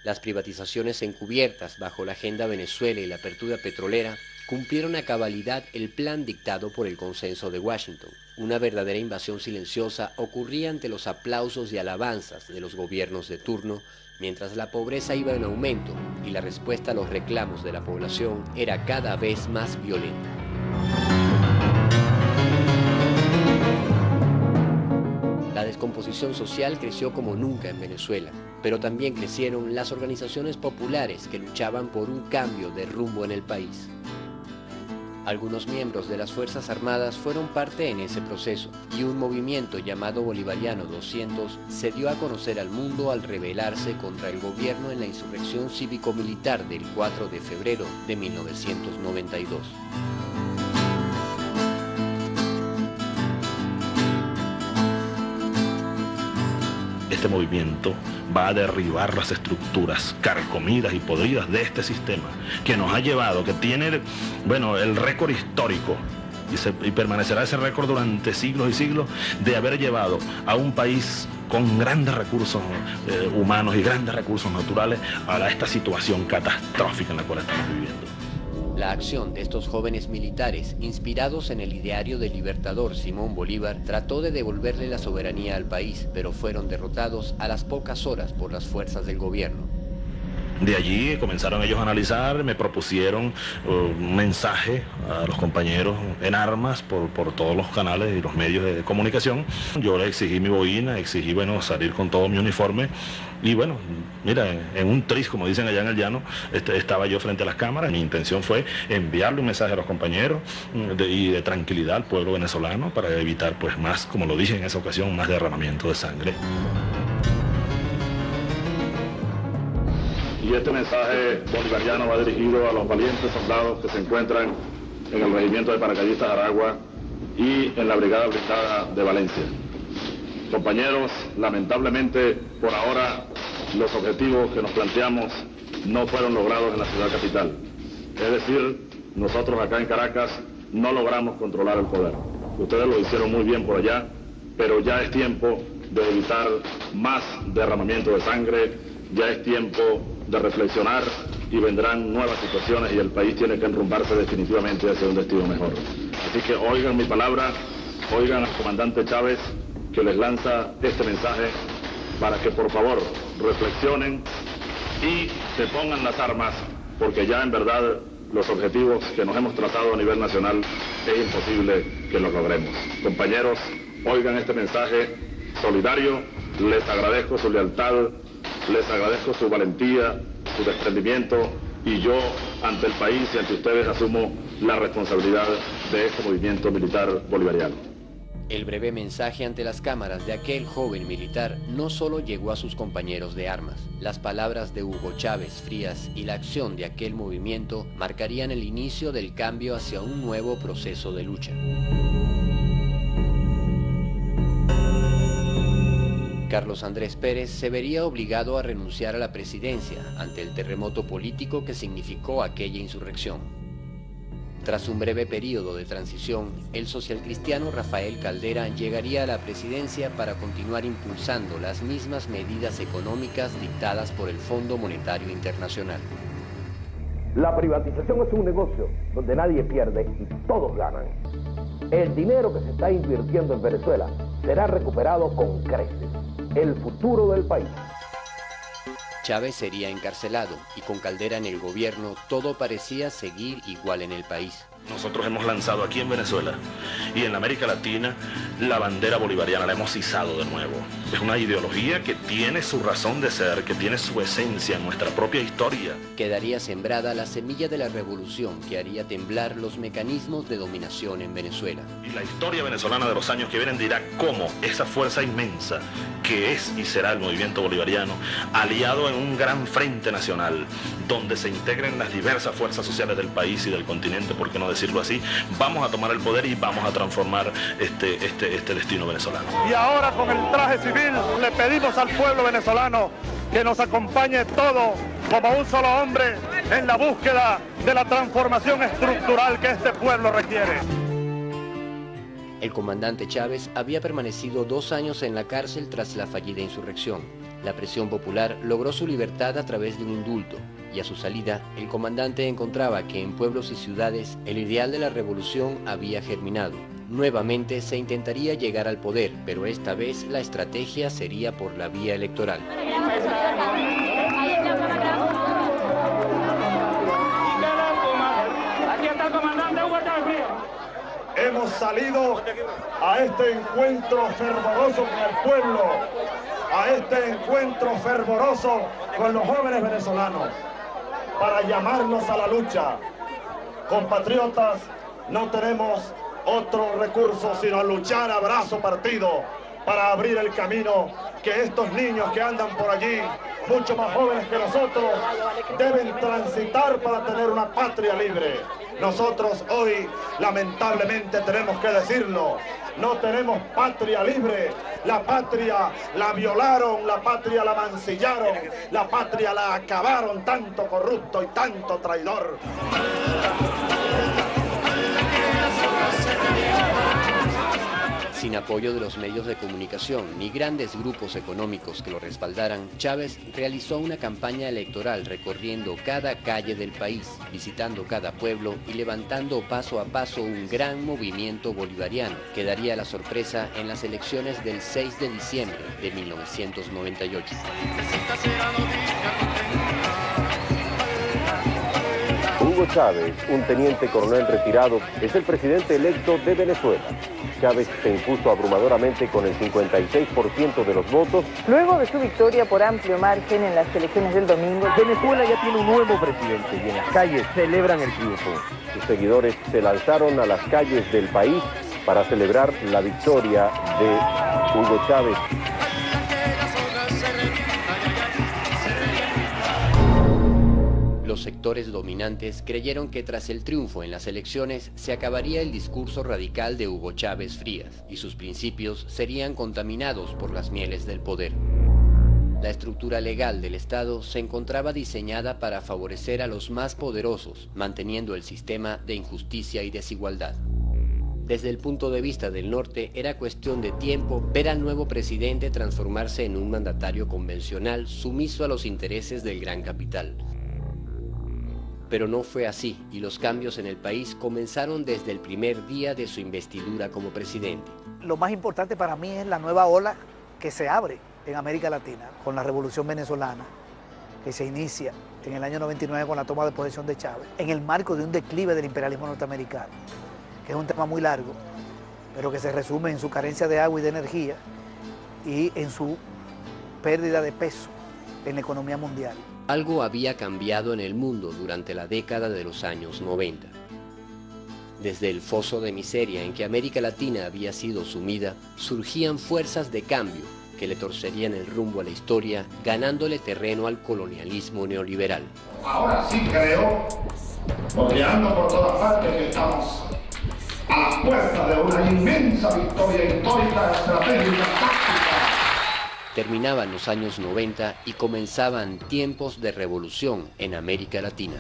Las privatizaciones encubiertas bajo la Agenda Venezuela y la apertura petrolera cumplieron a cabalidad el plan dictado por el Consenso de Washington. Una verdadera invasión silenciosa ocurría ante los aplausos y alabanzas de los gobiernos de turno, mientras la pobreza iba en aumento y la respuesta a los reclamos de la población era cada vez más violenta. La descomposición social creció como nunca en Venezuela, pero también crecieron las organizaciones populares que luchaban por un cambio de rumbo en el país. Algunos miembros de las Fuerzas Armadas fueron parte en ese proceso, y un movimiento llamado Bolivariano 200 se dio a conocer al mundo al rebelarse contra el gobierno en la insurrección cívico-militar del 4 de febrero de 1992. Este movimiento va a derribar las estructuras carcomidas y podridas de este sistema que nos ha llevado, que tiene, bueno, el récord histórico y permanecerá ese récord durante siglos y siglos de haber llevado a un país con grandes recursos humanos y grandes recursos naturales a esta situación catastrófica en la cual estamos viviendo. La acción de estos jóvenes militares, inspirados en el ideario del libertador Simón Bolívar, trató de devolverle la soberanía al país, pero fueron derrotados a las pocas horas por las fuerzas del gobierno. De allí comenzaron ellos a analizar, me propusieron un mensaje a los compañeros en armas por todos los canales y los medios de comunicación. Yo le exigí mi boina, exigí, bueno, salir con todo mi uniforme. Y bueno, mira, en un tris, como dicen allá en el llano, estaba yo frente a las cámaras. Mi intención fue enviarle un mensaje a los compañeros y de tranquilidad al pueblo venezolano para evitar, pues, más, como lo dije en esa ocasión, más derramamiento de sangre. Y este mensaje bolivariano va dirigido a los valientes soldados que se encuentran en el regimiento de paracaidistas Aragua y en la brigada blindada de Valencia. Compañeros, lamentablemente, por ahora, los objetivos que nos planteamos no fueron logrados en la ciudad capital. Es decir, nosotros acá en Caracas no logramos controlar el poder. Ustedes lo hicieron muy bien por allá, pero ya es tiempo de evitar más derramamiento de sangre, ya es tiempo de reflexionar y vendrán nuevas situaciones y el país tiene que enrumbarse definitivamente hacia un destino mejor. Así que oigan mi palabra, oigan al comandante Chávez, que les lanza este mensaje para que por favor reflexionen y se pongan las armas, porque ya en verdad los objetivos que nos hemos trazado a nivel nacional es imposible que los logremos. Compañeros, oigan este mensaje solidario, les agradezco su lealtad, les agradezco su valentía, su desprendimiento, y yo ante el país y ante ustedes asumo la responsabilidad de este movimiento militar bolivariano. El breve mensaje ante las cámaras de aquel joven militar no solo llegó a sus compañeros de armas. Las palabras de Hugo Chávez Frías y la acción de aquel movimiento marcarían el inicio del cambio hacia un nuevo proceso de lucha. Carlos Andrés Pérez se vería obligado a renunciar a la presidencia ante el terremoto político que significó aquella insurrección. Tras un breve periodo de transición, el socialcristiano Rafael Caldera llegaría a la presidencia para continuar impulsando las mismas medidas económicas dictadas por el Fondo Monetario Internacional. La privatización es un negocio donde nadie pierde y todos ganan. El dinero que se está invirtiendo en Venezuela será recuperado con creces. El futuro del país. Chávez sería encarcelado y con Caldera en el gobierno todo parecía seguir igual en el país. Nosotros hemos lanzado aquí en Venezuela y en América Latina la bandera bolivariana, la hemos izado de nuevo. Es una ideología que tiene su razón de ser, que tiene su esencia en nuestra propia historia. Quedaría sembrada la semilla de la revolución que haría temblar los mecanismos de dominación en Venezuela. Y la historia venezolana de los años que vienen dirá cómo esa fuerza inmensa que es y será el movimiento bolivariano, aliado en un gran frente nacional, donde se integren las diversas fuerzas sociales del país y del continente, por qué no decirlo así, vamos a tomar el poder y vamos a transformar este destino venezolano. Y ahora con el traje civil le pedimos al pueblo venezolano que nos acompañe todo como un solo hombre en la búsqueda de la transformación estructural que este pueblo requiere. El comandante Chávez había permanecido 2 años en la cárcel tras la fallida insurrección. La presión popular logró su libertad a través de un indulto, y a su salida, el comandante encontraba que en pueblos y ciudades el ideal de la revolución había germinado. Nuevamente se intentaría llegar al poder, pero esta vez la estrategia sería por la vía electoral. Aquí está el comandante Hugo Chávez. Hemos salido a este encuentro fervoroso con el pueblo, a este encuentro fervoroso con los jóvenes venezolanos, para llamarlos a la lucha. Compatriotas, no tenemos otro recurso sino luchar a brazo partido para abrir el camino que estos niños que andan por allí, mucho más jóvenes que nosotros, deben transitar para tener una patria libre. Nosotros hoy, lamentablemente, tenemos que decirlo, no tenemos patria libre. La patria la violaron, la patria la mancillaron, la patria la acabaron, tanto corrupto y tanto traidor. Sin apoyo de los medios de comunicación ni grandes grupos económicos que lo respaldaran, Chávez realizó una campaña electoral recorriendo cada calle del país, visitando cada pueblo y levantando paso a paso un gran movimiento bolivariano que daría la sorpresa en las elecciones del 6 de diciembre de 1998. Hugo Chávez, un teniente coronel retirado, es el presidente electo de Venezuela. Chávez se impuso abrumadoramente con el 56% de los votos. Luego de su victoria por amplio margen en las elecciones del domingo, Venezuela ya tiene un nuevo presidente y en las calles celebran el triunfo. Sus seguidores se lanzaron a las calles del país para celebrar la victoria de Hugo Chávez. Los sectores dominantes creyeron que tras el triunfo en las elecciones se acabaría el discurso radical de Hugo Chávez Frías y sus principios serían contaminados por las mieles del poder. La estructura legal del Estado se encontraba diseñada para favorecer a los más poderosos, manteniendo el sistema de injusticia y desigualdad. Desde el punto de vista del norte, era cuestión de tiempo ver al nuevo presidente transformarse en un mandatario convencional sumiso a los intereses del gran capital. Pero no fue así, y los cambios en el país comenzaron desde el primer día de su investidura como presidente. Lo más importante para mí es la nueva ola que se abre en América Latina con la Revolución Venezolana, que se inicia en el año 99 con la toma de posesión de Chávez, en el marco de un declive del imperialismo norteamericano, que es un tema muy largo, pero que se resume en su carencia de agua y de energía y en su pérdida de peso en la economía mundial. Algo había cambiado en el mundo durante la década de los años 90. Desde el foso de miseria en que América Latina había sido sumida, surgían fuerzas de cambio que le torcerían el rumbo a la historia, ganándole terreno al colonialismo neoliberal. Ahora sí creo, boteando por todas partes, que estamos a las puertas de una inmensa victoria histórica, estratégica, táctica. Terminaban los años 90 y comenzaban tiempos de revolución en América Latina.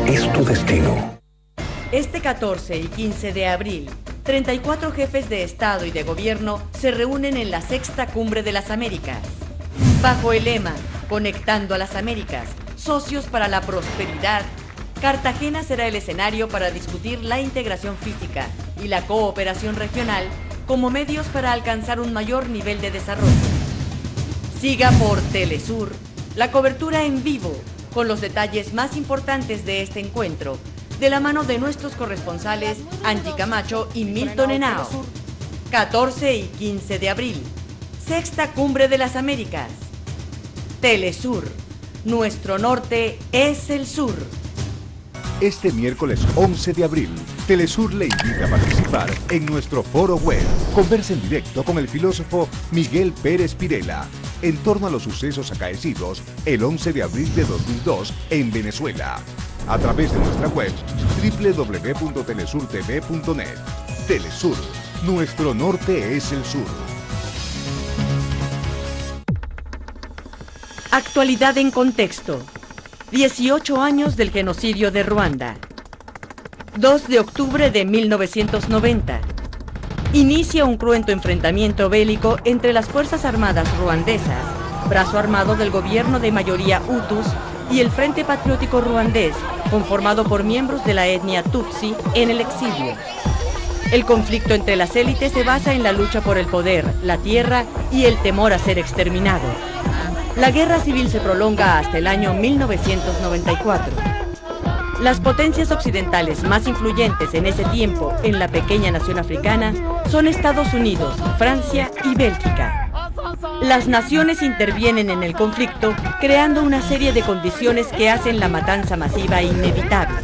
Es tu destino. Este 14 y 15 de abril, 34 jefes de Estado y de Gobierno se reúnen en la Sexta Cumbre de las Américas. Bajo el lema Conectando a las Américas, socios para la prosperidad, Cartagena será el escenario para discutir la integración física y la cooperación regional como medios para alcanzar un mayor nivel de desarrollo. Siga por Telesur la cobertura en vivo con los detalles más importantes de este encuentro, de la mano de nuestros corresponsales Angie Camacho y Milton Henao. 14 y 15 de abril, Sexta Cumbre de las Américas. Telesur, nuestro norte es el sur. Este miércoles 11 de abril, Telesur le invita a participar en nuestro foro web. Conversa en directo con el filósofo Miguel Pérez Pirela en torno a los sucesos acaecidos el 11 de abril de 2002 en Venezuela, a través de nuestra web www.telesurtv.net. Telesur, nuestro norte es el sur. Actualidad en contexto. 18 años del genocidio de Ruanda. 2 de octubre de 1990. Inicia un cruento enfrentamiento bélico entre las Fuerzas Armadas ruandesas, brazo armado del gobierno de mayoría Hutus, y el Frente Patriótico Ruandés, conformado por miembros de la etnia Tutsi, en el exilio. El conflicto entre las élites se basa en la lucha por el poder, la tierra y el temor a ser exterminado. La guerra civil se prolonga hasta el año 1994. Las potencias occidentales más influyentes en ese tiempo en la pequeña nación africana son Estados Unidos, Francia y Bélgica. Las naciones intervienen en el conflicto creando una serie de condiciones que hacen la matanza masiva inevitable.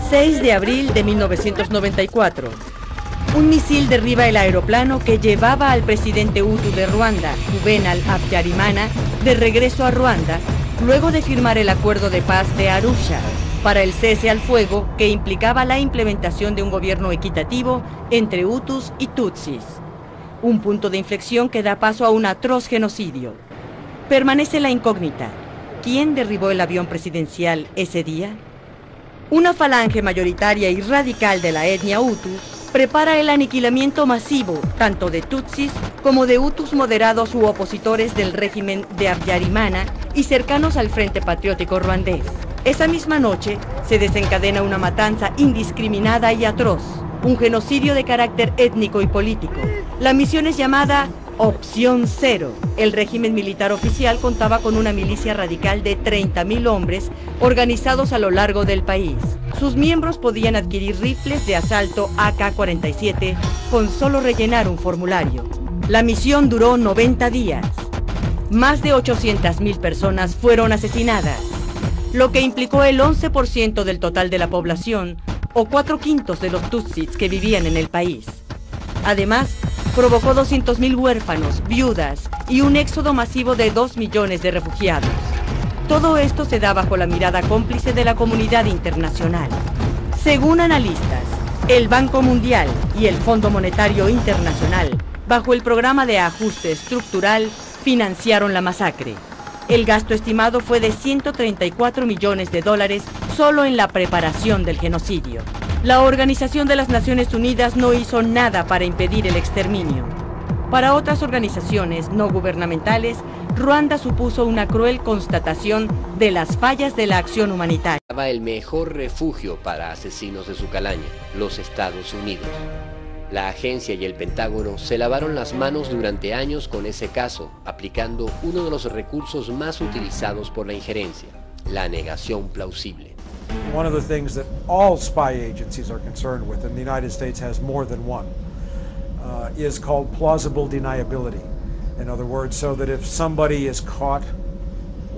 6 de abril de 1994. Un misil derriba el aeroplano que llevaba al presidente Hutu de Ruanda, Juvenal Habyarimana, de regreso a Ruanda, luego de firmar el acuerdo de paz de Arusha, para el cese al fuego que implicaba la implementación de un gobierno equitativo entre Hutus y Tutsis. Un punto de inflexión que da paso a un atroz genocidio. Permanece la incógnita. ¿Quién derribó el avión presidencial ese día? Una falange mayoritaria y radical de la etnia Hutu prepara el aniquilamiento masivo tanto de Tutsis como de Hutus moderados u opositores del régimen de Habyarimana y cercanos al Frente Patriótico Ruandés. Esa misma noche se desencadena una matanza indiscriminada y atroz, un genocidio de carácter étnico y político. La misión es llamada Opción Cero. El régimen militar oficial contaba con una milicia radical de 30.000 hombres organizados a lo largo del país. Sus miembros podían adquirir rifles de asalto AK-47 con solo rellenar un formulario. La misión duró 90 días. Más de 800.000 personas fueron asesinadas, lo que implicó el 11% del total de la población, o 4/5 de los Tutsis que vivían en el país. Además, provocó 200.000 huérfanos, viudas y un éxodo masivo de 2 millones de refugiados. Todo esto se da bajo la mirada cómplice de la comunidad internacional. Según analistas, el Banco Mundial y el Fondo Monetario Internacional, bajo el programa de ajuste estructural, financiaron la masacre. El gasto estimado fue de $134 millones solo en la preparación del genocidio. La Organización de las Naciones Unidas no hizo nada para impedir el exterminio. Para otras organizaciones no gubernamentales, Ruanda supuso una cruel constatación de las fallas de la acción humanitaria. El mejor refugio para asesinos de su calaña, los Estados Unidos. La agencia y el Pentágono se lavaron las manos durante años con ese caso, aplicando uno de los recursos más utilizados por la injerencia, la negación plausible. One of the things that all spy agencies are concerned with, and the United States has more than one, is called plausible deniability. In other words, so that if somebody is caught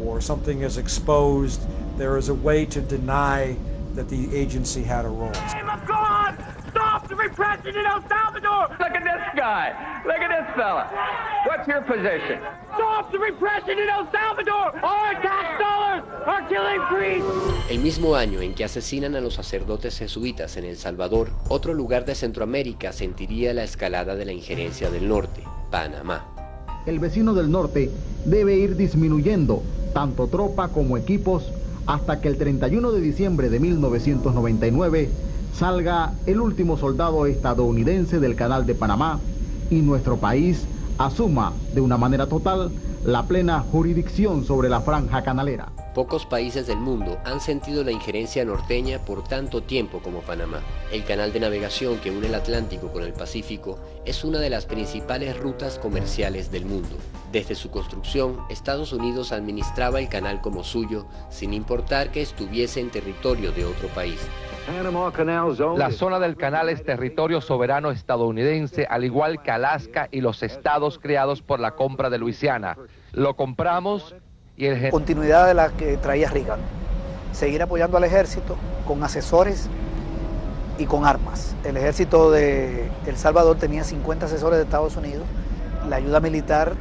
or something is exposed, there is a way to deny that the agency had a role. Name of God! Stop the repression in El Salvador! Look at this guy! Look at this fella! What's your position? Stop the repression in El Salvador! Our tax dollars are killing priests! El mismo año en que asesinan a los sacerdotes jesuitas en El Salvador, otro lugar de Centroamérica sentiría la escalada de la injerencia del norte, Panamá. El vecino del norte debe ir disminuyendo tanto tropa como equipos hasta que el 31 de diciembre de 1999 salga el último soldado estadounidense del Canal de Panamá y nuestro país asuma de una manera total la plena jurisdicción sobre la franja canalera. Pocos países del mundo han sentido la injerencia norteña por tanto tiempo como Panamá. El canal de navegación que une el Atlántico con el Pacífico es una de las principales rutas comerciales del mundo. Desde su construcción, Estados Unidos administraba el canal como suyo, sin importar que estuviese en territorio de otro país. La zona del canal es territorio soberano estadounidense, al igual que Alaska y los estados creados por la compra de Luisiana. Lo compramos y el... Continuidad de la que traía Reagan. Seguir apoyando al ejército con asesores y con armas. El ejército de El Salvador tenía 50 asesores de Estados Unidos. La ayuda militar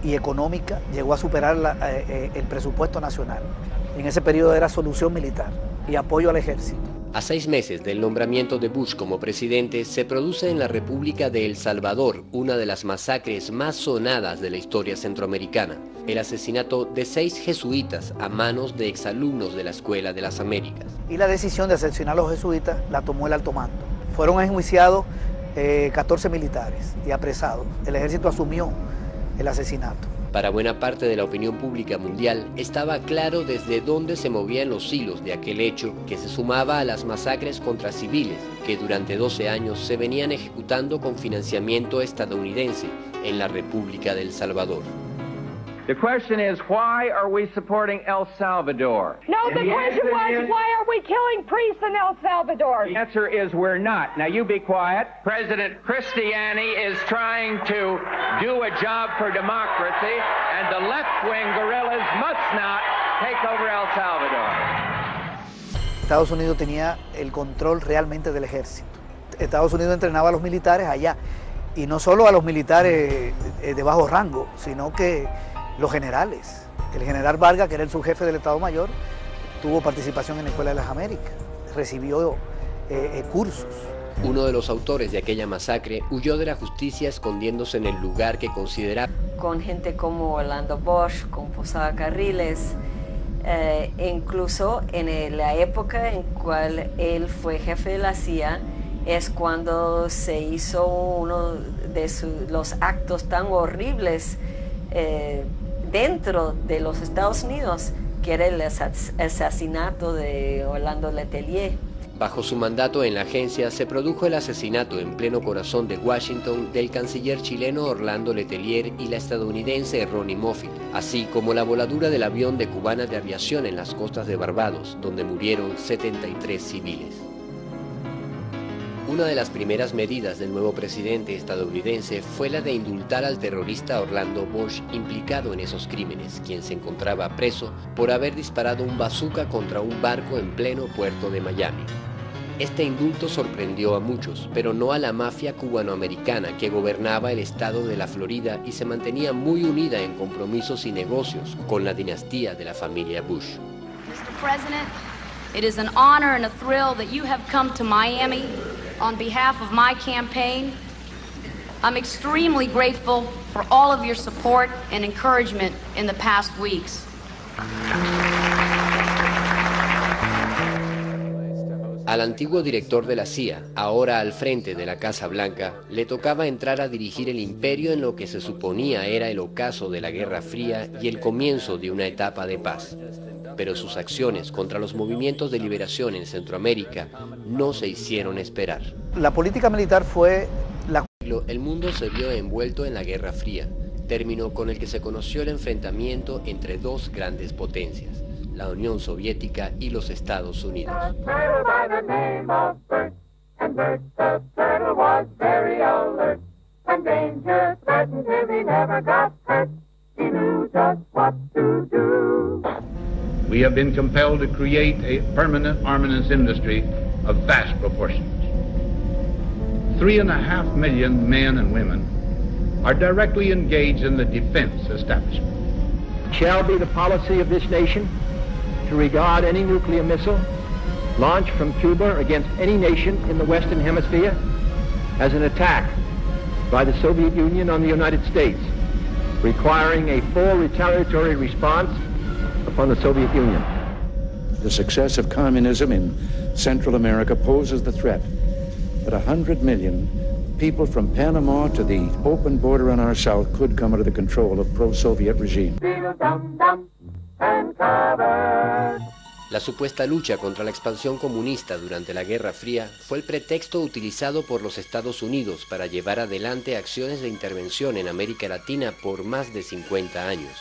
y económica llegó a superar el presupuesto nacional. En ese periodo era solución militar y apoyo al ejército. A 6 meses del nombramiento de Bush como presidente, se produce en la República de El Salvador una de las masacres más sonadas de la historia centroamericana, el asesinato de 6 jesuitas a manos de exalumnos de la Escuela de las Américas. Y la decisión de asesinar a los jesuitas la tomó el alto mando. Fueron enjuiciados 14 militares y apresados. El ejército asumió el asesinato. Para buena parte de la opinión pública mundial, estaba claro desde dónde se movían los hilos de aquel hecho que se sumaba a las masacres contra civiles que durante 12 años se venían ejecutando con financiamiento estadounidense en la República del Salvador. The question is, why are we supporting El Salvador? No, the question was, why are we killing priests in El Salvador? The answer is we're not. Now you be quiet. President Cristiani is trying to do a job for democracy, and the left-wing guerrillas must not take over El Salvador. Estados Unidos tenía el control realmente del ejército. Estados Unidos entrenaba a los militares allá, y no solo a los militares de bajo rango, sino que los generales. El general Vargas, que era el subjefe del Estado Mayor, tuvo participación en la Escuela de las Américas, recibió cursos. Uno de los autores de aquella masacre huyó de la justicia escondiéndose en el lugar que consideraba. Con gente como Orlando Bosch, con Posada Carriles, incluso en la época en cual él fue jefe de la CIA, es cuando se hizo uno de los actos tan horribles dentro de los Estados Unidos, que era el asesinato de Orlando Letelier. Bajo su mandato en la agencia se produjo el asesinato en pleno corazón de Washington del canciller chileno Orlando Letelier y la estadounidense Ronnie Moffett, así como la voladura del avión de Cubana de Aviación en las costas de Barbados, donde murieron 73 civiles. Una de las primeras medidas del nuevo presidente estadounidense fue la de indultar al terrorista Orlando Bosch implicado en esos crímenes, quien se encontraba preso por haber disparado un bazooka contra un barco en pleno puerto de Miami. Este indulto sorprendió a muchos, pero no a la mafia cubanoamericana que gobernaba el estado de la Florida y se mantenía muy unida en compromisos y negocios con la dinastía de la familia Bush. Mr. President, it is an honor and a thrill that you have come to Miami on behalf of my campaign. I'm extremely grateful for all of your support and encouragement in the past weeks. Al antiguo director de la CIA, ahora al frente de la Casa Blanca, le tocaba entrar a dirigir el imperio en lo que se suponía era el ocaso de la Guerra Fría y el comienzo de una etapa de paz. Pero sus acciones contra los movimientos de liberación en Centroamérica no se hicieron esperar. La política militar fue la... El mundo se vio envuelto en la Guerra Fría, término con el que se conoció el enfrentamiento entre dos grandes potencias, la Unión Soviética y los Estados Unidos. We have been compelled to create a permanent armaments industry of vast proportions. 3.5 million men and women are directly engaged in the defense establishment. It shall be the policy of this nation to regard any nuclear missile launched from Cuba against any nation in the Western Hemisphere as an attack by the Soviet Union on the United States, requiring a full retaliatory response upon the Soviet Union. The success of communism in Central America poses the threat that 100 million people from Panama to the open border on our south could come under the control of pro-Soviet regime. La supuesta lucha contra la expansión comunista durante la Guerra Fría fue el pretexto utilizado por los Estados Unidos para llevar adelante acciones de intervención en América Latina por más de 50 años.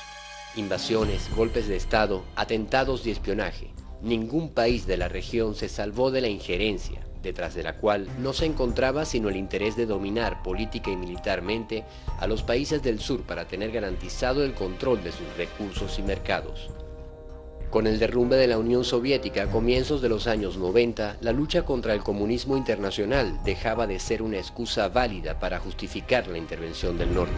Invasiones, golpes de Estado, atentados y espionaje. Ningún país de la región se salvó de la injerencia, detrás de la cual no se encontraba sino el interés de dominar política y militarmente a los países del sur para tener garantizado el control de sus recursos y mercados. Con el derrumbe de la Unión Soviética a comienzos de los años 90, la lucha contra el comunismo internacional dejaba de ser una excusa válida para justificar la intervención del norte.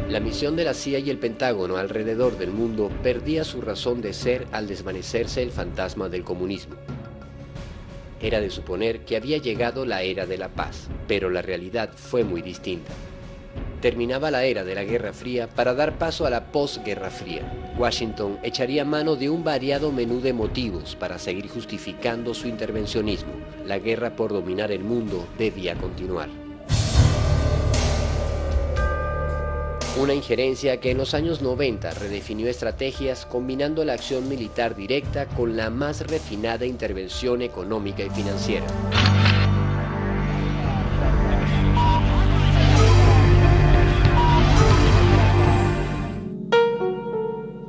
La misión de la CIA y el Pentágono alrededor del mundo perdía su razón de ser al desvanecerse el fantasma del comunismo. Era de suponer que había llegado la era de la paz, pero la realidad fue muy distinta. Terminaba la era de la Guerra Fría para dar paso a la posguerra fría. Washington echaría mano de un variado menú de motivos para seguir justificando su intervencionismo. La guerra por dominar el mundo debía continuar. Una injerencia que en los años 90 redefinió estrategias combinando la acción militar directa con la más refinada intervención económica y financiera.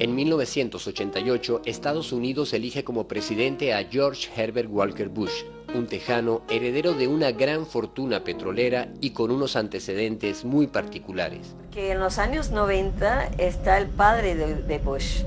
En 1988, Estados Unidos elige como presidente a George Herbert Walker Bush, un tejano heredero de una gran fortuna petrolera y con unos antecedentes muy particulares. Que en los años 90 está el padre de Bush.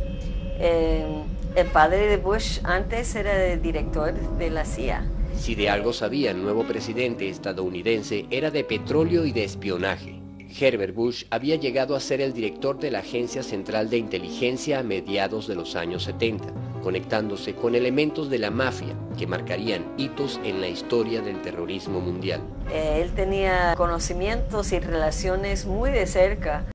El padre de Bush antes era el director de la CIA. Si de algo sabía el nuevo presidente estadounidense, era de petróleo y de espionaje. Herbert Bush había llegado a ser el director de la Agencia Central de Inteligencia a mediados de los años 70, conectándose con elementos de la mafia que marcarían hitos en la historia del terrorismo mundial. Él tenía conocimientos y relaciones muy de cerca